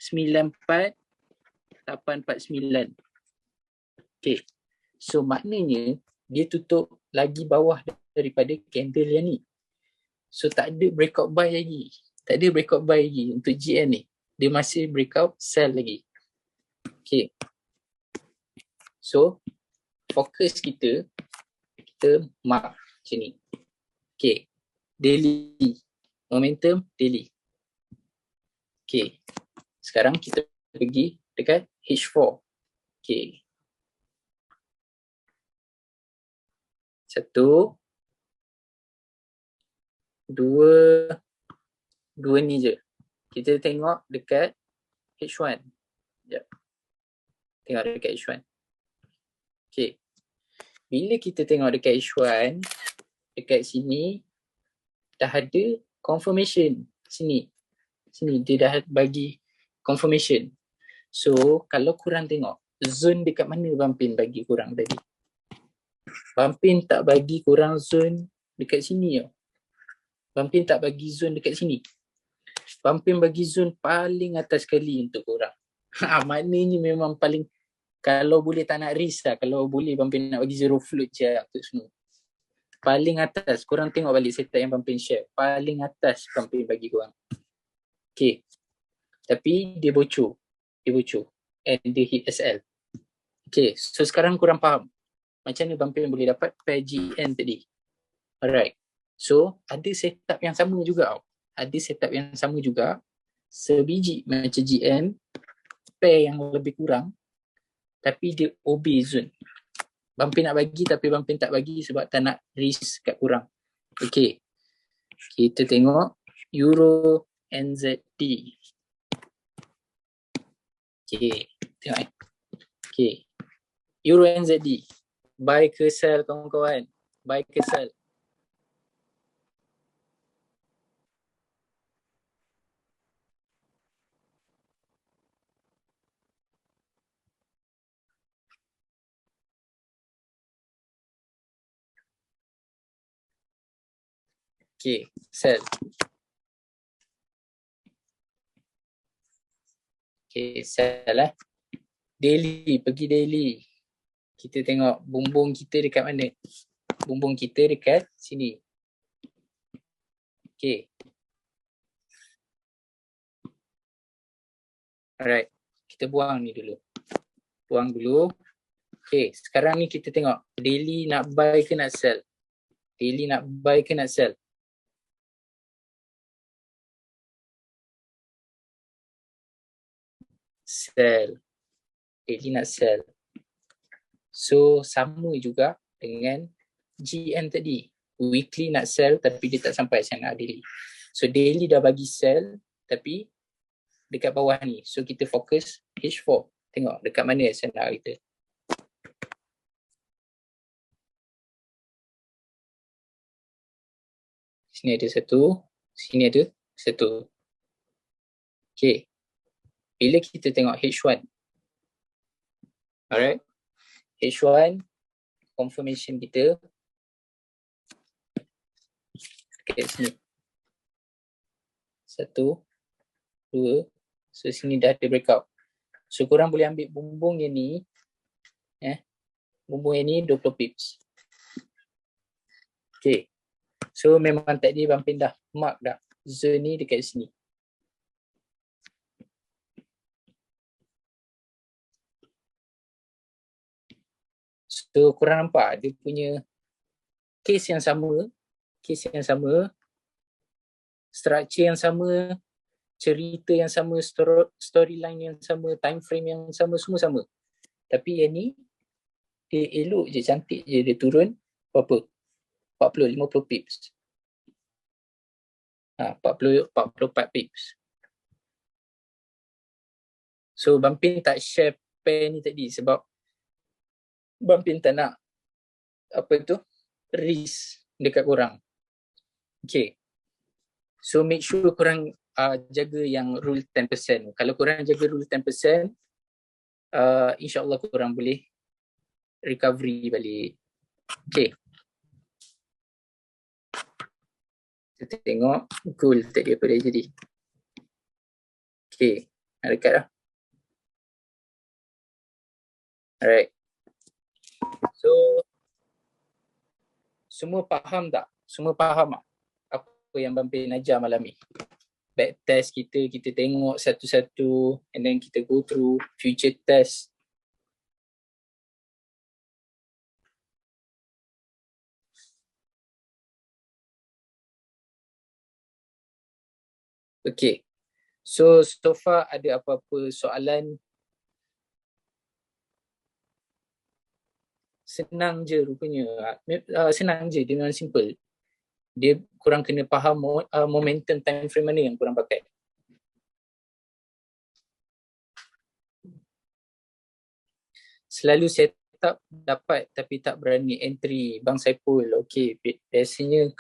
S2: 94849. Okay. So maknanya dia tutup lagi bawah daripada candle yang ni. So tak ada breakout buy lagi. Tak ada breakout buy lagi untuk GN ni. Dia masih breakout sell lagi. Okay. So fokus kita mark macam ni. Okay. Daily. Momentum daily. Okay. Sekarang kita pergi dekat H4. Okay. Satu. Dua ni je. Kita tengok dekat H1. Sekejap. Tengok dekat H1. Okay. Bila kita tengok dekat H1, dekat sini, dah ada confirmation. Sini dia dah bagi confirmation. So kalau korang tengok zone dekat mana Bampin bagi korang tadi? Bampin tak bagi korang zone dekat sini tau. Bampin tak bagi zone dekat sini. Bampin bagi zone paling atas sekali untuk korang. Maknanya memang paling, kalau boleh tak nak risk lah. Kalau boleh Bampin nak bagi zero float je untuk semua. Paling atas, korang tengok balik setup yang Bampin share. Paling atas Bampin bagi korang. Okay. Tapi dia bocor. And dia hit SL. Okay. So sekarang korang faham macam mana Bampin boleh dapat pair GN tadi. Alright. So ada setup yang sama juga. Sebiji macam GN. Pair yang lebih kurang. Tapi dia OB zone. Bampin nak bagi tapi Bampin tak bagi sebab tak nak risk kat korang. Okay. Kita tengok Euro NZD. Okay. Tengok Okay. Euro NZD. Buy ke sell kawan-kawan? Buy ke sell? Okay. Sell. Okay. Sell Daily. Pergi daily. Kita tengok bumbung kita dekat mana? Bumbung kita dekat sini. Okay. Alright. Kita buang ni dulu. Okay. Sekarang ni kita tengok. Daily nak buy ke nak sell? sell. Daily nak sell. So sama juga dengan GN tadi. Weekly nak sell tapi dia tak sampai saya nak daily. So daily dah bagi sell tapi dekat bawah ni. So kita fokus H4. Tengok dekat mana saya nak kita. Sini ada satu, sini ada satu. Okay. Bila kita tengok H1. Alright. H1 confirmation kita dekat sini. 1, 2. So sini dah ada breakout. So korang boleh ambil bumbung yang ni. Bumbung yang ni 20 pips. Okay. So memang tadi Bang Pin dah mark dah zone ni dekat sini. So korang nampak dia punya case yang sama, structure yang sama, cerita yang sama, storyline yang sama, time frame yang sama, semua sama. Tapi yang ni dia elok je, cantik je dia turun berapa? 40-50 pips. 44 pips. So Bang Pin tak share pair ni tadi sebab Bang Pin tak nak risk dekat korang. Okay. So make sure korang jaga yang rule 10%. Kalau korang jaga rule 10%, insyaAllah korang boleh recovery balik. Okay. Kita tengok goal tadi apa dia jadi. Okay. Nak dekat dah. Alright. So, semua faham tak? Semua faham tak? Apa yang Bang Pin ajar malam ni? Back test kita tengok satu-satu and then kita go through future test. Okay. So far ada apa-apa soalan? Senang je rupanya. Senang je, dia memang simple. Dia kurang kena faham momentum time frame mana yang kurang pakai. Selalu setup dapat tapi tak berani entry. Bang Saiful, okay. Biasanya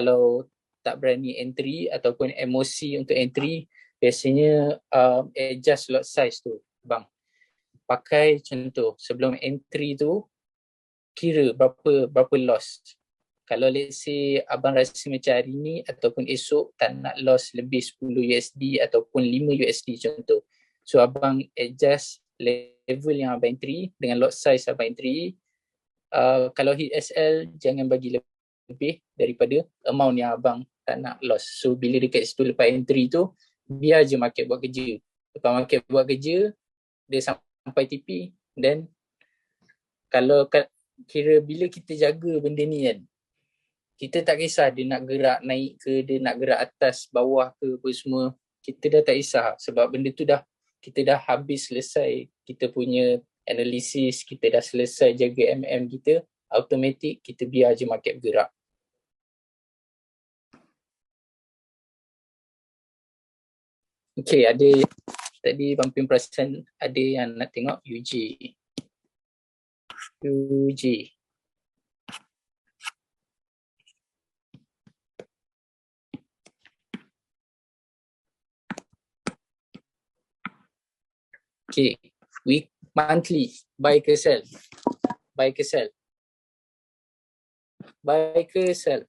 S2: kalau tak berani entry ataupun emosi untuk entry, biasanya adjust lot size tu, bang. Pakai contoh, sebelum entry tu, kira berapa loss. Kalau let's say abang rasa macam hari ni ataupun esok tak nak loss lebih 10 USD ataupun 5 USD contoh. So abang adjust level yang abang entry dengan lot size abang entry. Kalau hit SL, jangan bagi lebih daripada amount yang abang tak nak loss. So bila dekat situ lepas entry tu, biar je market buat kerja. Lepas market buat kerja, dia sampai TP, then kalau kira bila kita jaga benda ni kan, kita tak kisah dia nak gerak naik ke, dia nak gerak atas, bawah ke apa semua, kita dah tak kisah sebab benda tu kita dah habis selesai kita punya analisis, kita dah selesai jaga MM kita, automatik kita biar je market bergerak. Okay, ada tadi Bang Pin perasan ada yang nak tengok UJ. Okay, week, monthly, buy ke sell? Buy ke sell? Buy ke sell?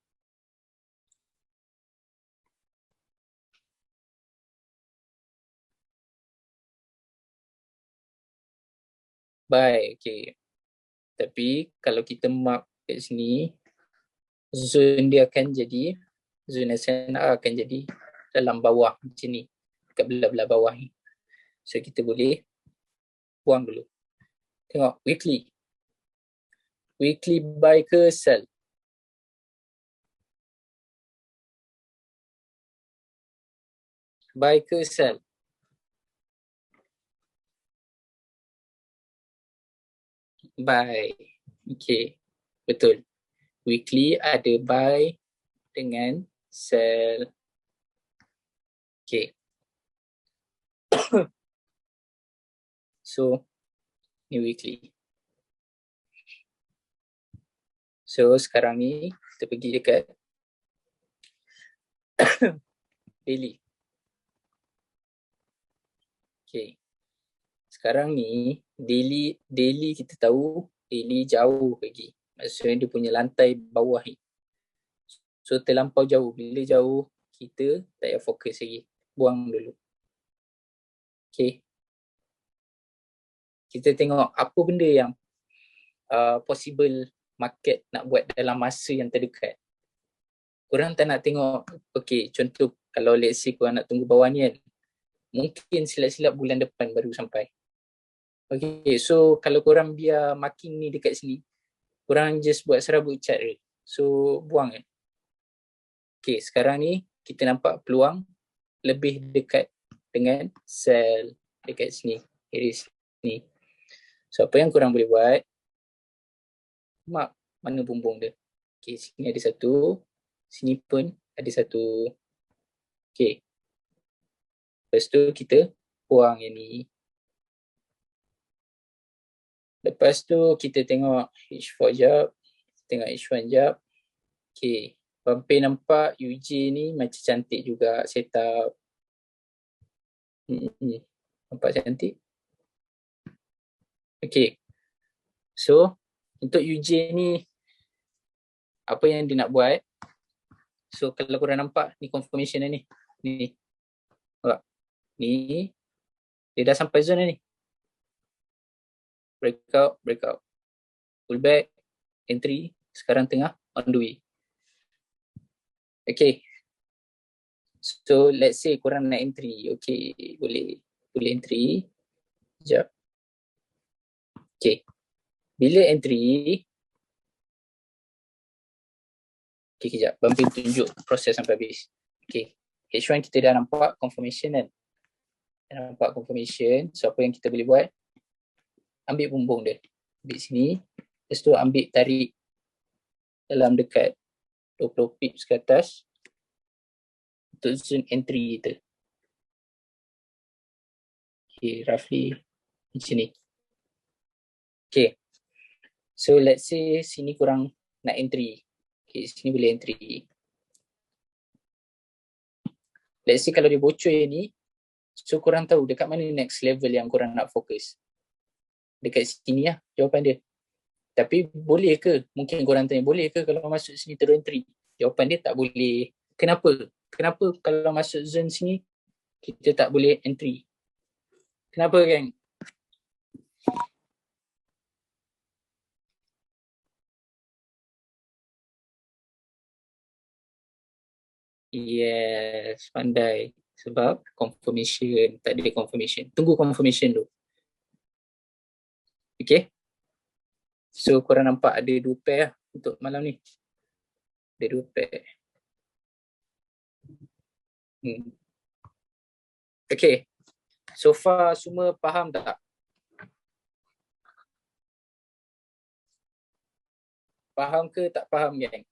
S2: Buy, okay. Tapi kalau kita mark kat sini, zone dia akan jadi, zone SNR akan jadi dalam bawah macam ni, kat belah-belah bawah ni. So kita boleh buang dulu. Tengok weekly. Weekly buy ke sell? Buy ke sell? by. Okay, betul. Weekly ada by dengan sell. Okay. So, ni weekly. So, sekarang ni kita pergi dekat daily. Okay. Sekarang ni daily kita tahu daily jauh lagi. Maksudnya dia punya lantai bawah ni. So terlampau jauh. Bila jauh kita tak payah fokus lagi. Buang dulu. Okay. Kita tengok apa benda yang possible market nak buat dalam masa yang terdekat. Korang tak nak tengok, okay, contoh kalau let's say korang nak tunggu bawah ni kan, mungkin silap-silap bulan depan baru sampai. Okay, so kalau korang biar marking ni dekat sini, korang just buat serabut chart je. So buang kan. Okay, sekarang ni kita nampak peluang lebih dekat dengan sell dekat sini, area sini. So apa yang korang boleh buat, mark mana bumbung dia. Okay, sini ada satu, sini pun ada satu. Okay. Lepas tu kita buang yang ni. Lepas tu kita tengok H4 jap, tengok H1 jap. Okay, Bumpy nampak UJ ni macam cantik juga setup. Nampak cantik. Okay, so untuk UJ ni apa yang dia nak buat. So kalau korang nampak ni confirmation ni. Ni. Nampak? Ni dia dah sampai zone ni. Breakout, breakout. Pullback, entry, sekarang tengah on the way. Okay. So let's say korang nak entry. Okay, boleh entry. Sekejap. Okay. Bila entry, okay, kejap. Bumpy tunjuk proses sampai habis. Okay. H1 kita dah nampak confirmation kan. Dah nampak confirmation. So apa yang kita boleh buat? Ambil bumbung dia. Ambil sini. Lepas tu ambil tarik dalam dekat 20 pips ke atas. Untuk zone entry kita. Okay, roughly macam ni. Okay. So let's say sini korang nak entry. Okay, sini boleh entry. Let's say kalau dia bocor yang ni, so korang tahu dekat mana next level yang korang nak fokus. Dekat sini lah jawapan dia. Tapi boleh ke? Mungkin korang tanya, boleh ke kalau masuk sini terus entry? Jawapan dia tak boleh. Kenapa? Kenapa kalau masuk zone sini, kita tak boleh entry? Kenapa kan? Yes, pandai. Sebab confirmation, tak ada confirmation. Tunggu confirmation dulu. Okay. So korang nampak ada 2 pair lah untuk malam ni. Ada 2 pair. Okay. So far semua faham tak? Faham ke tak faham gang?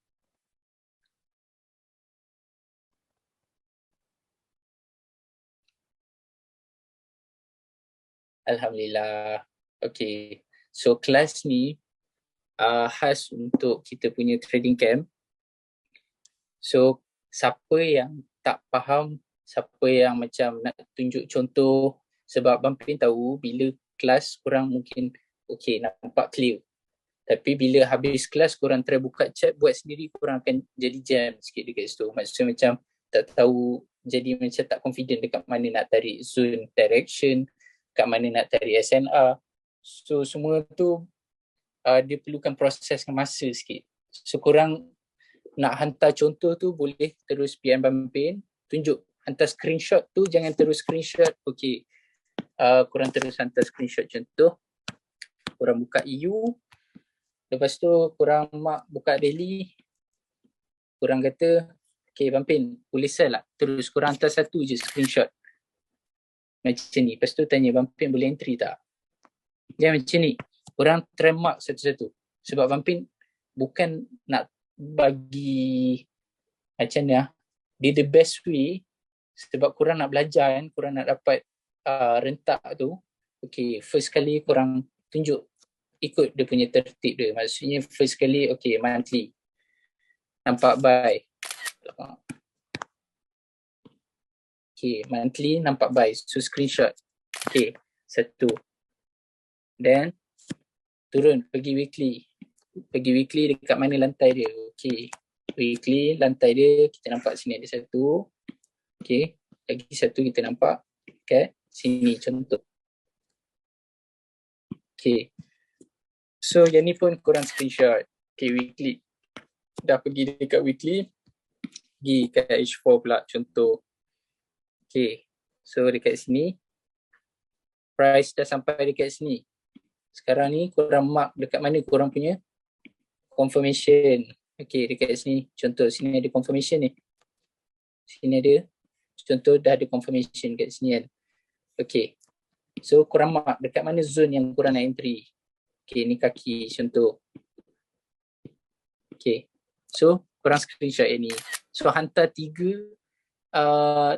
S2: Alhamdulillah. Okay. So kelas ni khas untuk kita punya trading camp. So siapa yang tak faham, siapa yang macam nak tunjuk contoh, sebab Bumpy tahu bila kelas korang mungkin okay, nampak clear. Tapi bila habis kelas korang try buka chat buat sendiri, korang akan jadi jam sikit dekat situ. Maksudnya macam tak tahu, jadi macam tak confident dekat mana nak tarik zone direction, kat mana nak tarik SNR. So semua tu dia perlukan proses masa sikit. So korang nak hantar contoh tu boleh terus PM Bumpy, tunjuk, hantar screenshot tu, jangan terus screenshot. Okay, korang terus hantar screenshot contoh, korang buka EU, lepas tu korang buka daily, korang kata okay Bumpy boleh sell lah, terus korang hantar satu je screenshot macam ni. Lepas tu tanya Bumpy boleh entry tak, dia macam ni. korang try mark satu-satu. Sebab Bampin bukan nak bagi macam ni dia the best way, sebab korang nak belajar kan, korang nak dapat rentak tu. Okay, first kali korang tunjuk ikut dia punya tertib dia. Maksudnya first kali okay, monthly nampak buy. Okay, monthly nampak buy, so screenshot. Okay, satu. Then turun pergi weekly. Pergi weekly dekat mana lantai dia. Okay, weekly lantai dia kita nampak sini ada satu. Okay, lagi satu kita nampak kat sini contoh. Okay, so yang ni pun korang screenshot. Okay, weekly. Dah pergi dekat weekly, pergi kat H4 pula contoh. Okay, so dekat sini price dah sampai dekat sini. Sekarang ni korang mark dekat mana korang punya confirmation. Okay, dekat sini contoh, sini ada confirmation ni. Sini ada contoh, dah ada confirmation kat sini kan. Okay, so korang mark dekat mana zone yang korang nak entry. Okay, ni kaki contoh. Okay, so korang screenshot yang ni. So hantar 3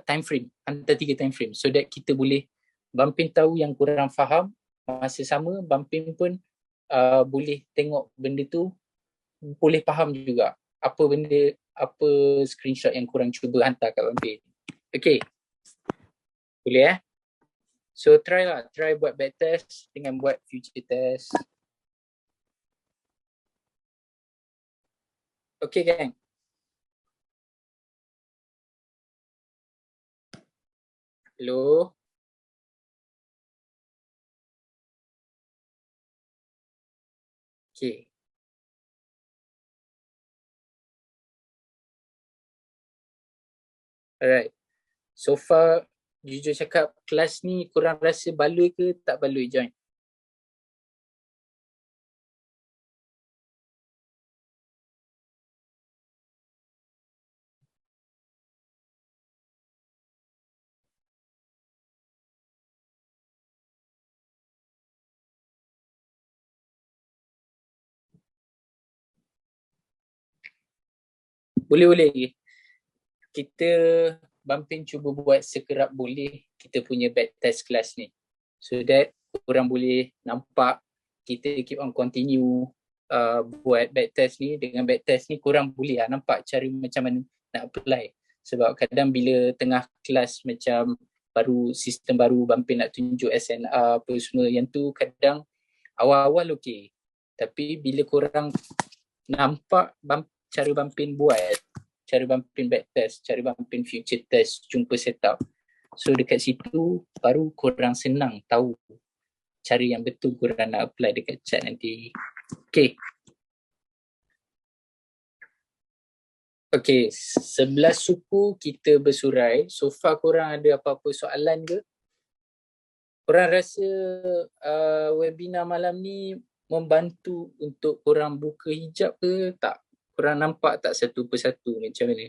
S2: time frame, hantar 3 time frame, so that kita boleh, Bampin tahu yang korang faham, masa sama Bampin pun boleh tengok benda tu, boleh faham juga apa benda, apa screenshot yang korang cuba hantar kat Bampin. Okay, boleh so try lah, try buat back test dengan buat future test. Okay gang. Hello. Okay. Alright. So far, jujur cakap, kelas ni korang rasa baloi ke tak baloi join? Boleh. Kita Bampin cuba buat sekerap boleh kita punya back test kelas ni, so that korang boleh nampak kita keep on continue buat back test ni. Dengan back test ni korang boleh nampak cara macam mana nak apply. Sebab kadang bila tengah kelas macam baru, sistem baru, Bampin nak tunjuk SNR apa semua, yang tu kadang awal-awal okey, tapi bila korang nampak cara Bampin buat, cara Bampin back test, cara Bampin future test, jumpa setup, so dekat situ baru korang senang tahu cara yang betul korang nak apply dekat chat nanti. Okay. Okay, 11 suku kita bersurai. So far korang ada apa-apa soalan ke? Korang rasa webinar malam ni membantu untuk korang buka hijab ke tak? Korang nampak tak satu persatu macam mana?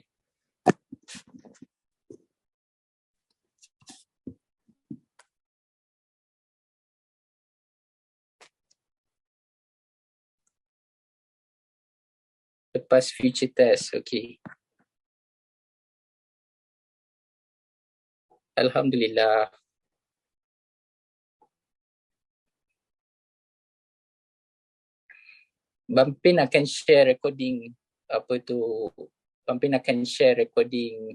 S2: Lepas future test, okay. Alhamdulillah. Bampin akan share recording Bampin akan share recording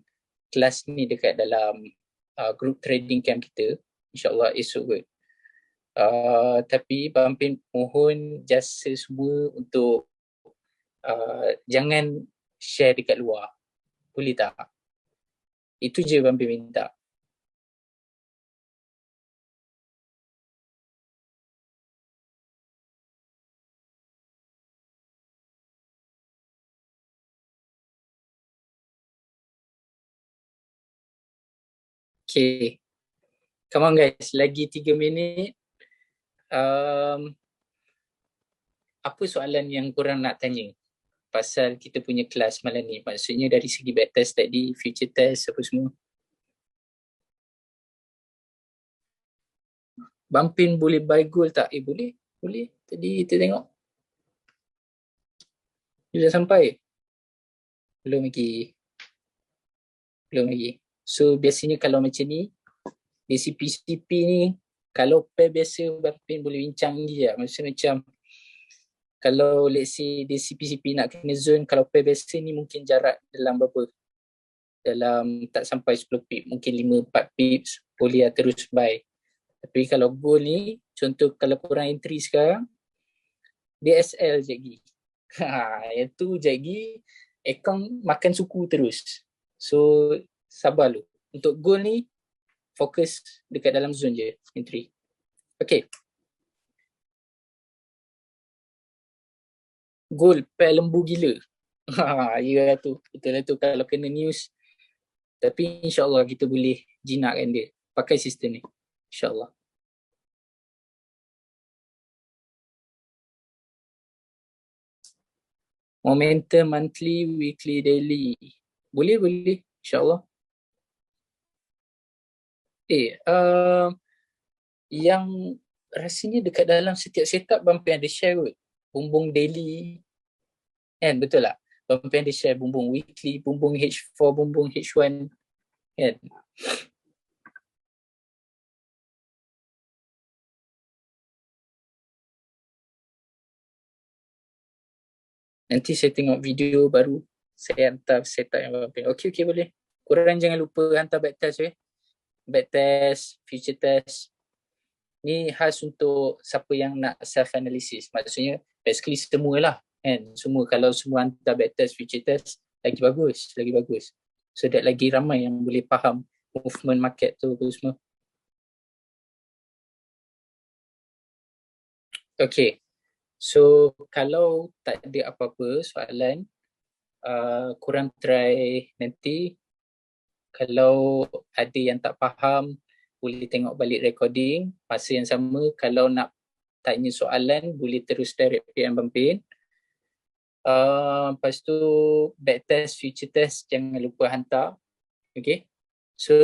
S2: kelas ni dekat dalam group trading camp kita, InsyaAllah esok kot. Tapi Bampin mohon jasa semua untuk jangan share dekat luar. Boleh tak? Itu je Bampin minta. Okay. Come on guys, lagi 3 minit. Apa soalan yang korang nak tanya pasal kita punya kelas malam ni? Maksudnya dari segi back test tadi, future test apa semua. Bampin boleh buy gold tak? Boleh. Boleh? Tadi kita tengok. Dia dah sampai? Belum lagi. Belum lagi. So biasanya kalau macam ni, DCP-CP ni, kalau pair biasa Bampin boleh bincang je lah. Maksudnya macam kalau let's say DCP-CP nak kena zone, kalau pair biasa ni mungkin jarak dalam berapa? Dalam tak sampai 10 pip, mungkin 5-4 pips boleh lah terus buy. Tapi kalau gold ni, contoh kalau korang entry sekarang, DSL je lagi. Yang tu je lagi, account makan suku terus. So, sabar lu. Untuk gold ni, fokus dekat dalam zone je, entry. Okay. Gold, pair lembu gila. Ya tu, betul lah tu kalau kena news. Tapi insyaAllah kita boleh jinakkan dia. Pakai sistem ni. InsyaAllah. Momentum monthly, weekly, daily. Boleh. InsyaAllah. Yang rasanya dekat dalam setiap setup Bampin ada share kot. Bumbung daily. Kan, betul tak? Bampin ada share bumbung weekly, bumbung H4, bumbung H1. Kan? Nanti saya tengok video baru. Saya hantar setup yang Bampin. Okay, boleh. Korang jangan lupa hantar backtest backtest, future test. Ni khas untuk siapa yang nak self-analysis. Maksudnya, basically semualah. Kan? Semua, kalau semua hantar backtest, future test, lagi bagus. So that lagi ramai yang boleh faham movement market tu semua. Okay. So, kalau tak ada apa-apa soalan, korang try nanti. Kalau ada yang tak faham, boleh tengok balik recording. Masa yang sama, kalau nak tanya soalan, boleh terus direct PM Bampin. Lepas tu, backtest, future test, jangan lupa hantar. Okay. So,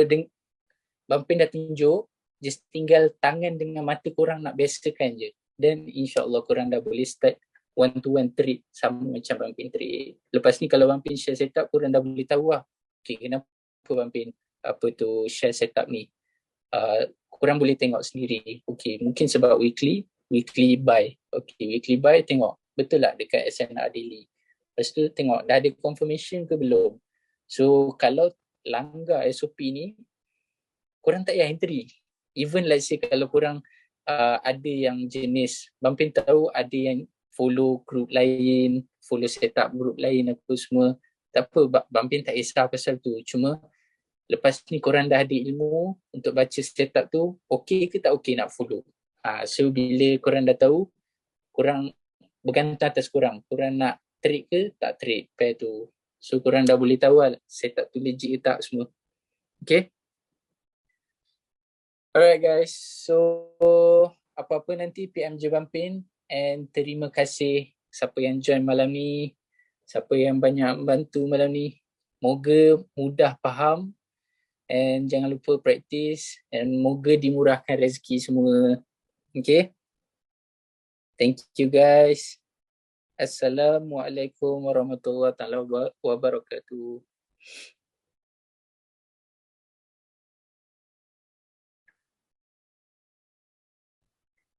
S2: Bampin dah tunjuk, just tinggal tangan dengan mata korang nak biasakan je. Then insyaAllah korang dah boleh start one-to-one trade sama macam Bampin trade. Lepas ni kalau Bampin share setup, korang dah boleh tahu lah. Okay, kenapa Bampin share setup ni. Korang boleh tengok sendiri. Okay, mungkin sebab weekly buy. Okay, weekly buy tengok. Betul tak dekat SNR daily. Lepas tu tengok dah ada confirmation ke belum. So kalau langgar SOP ni, korang tak payah entry. Even let's say kalau korang ada yang jenis, Bampin tahu ada yang follow group lain, follow setup group lain apa semua. Tak apa, Bampin tak kisah pasal tu. Cuma lepas ni korang dah ada ilmu untuk baca setup tu, okay ke tak okay nak follow. So bila korang dah tahu, korang bergantung atas korang. Korang nak trade ke tak trade pair tu. So korang dah boleh tahu lah setup tu legit ke tak semua. Okay. Alright guys, so apa-apa nanti PM je Bampin, and terima kasih siapa yang join malam ni, siapa yang banyak bantu malam ni. Moga mudah faham and jangan lupa praktis, and moga dimurahkan rezeki semua. Okay? Thank you guys. Assalamualaikum warahmatullahi wabarakatuh.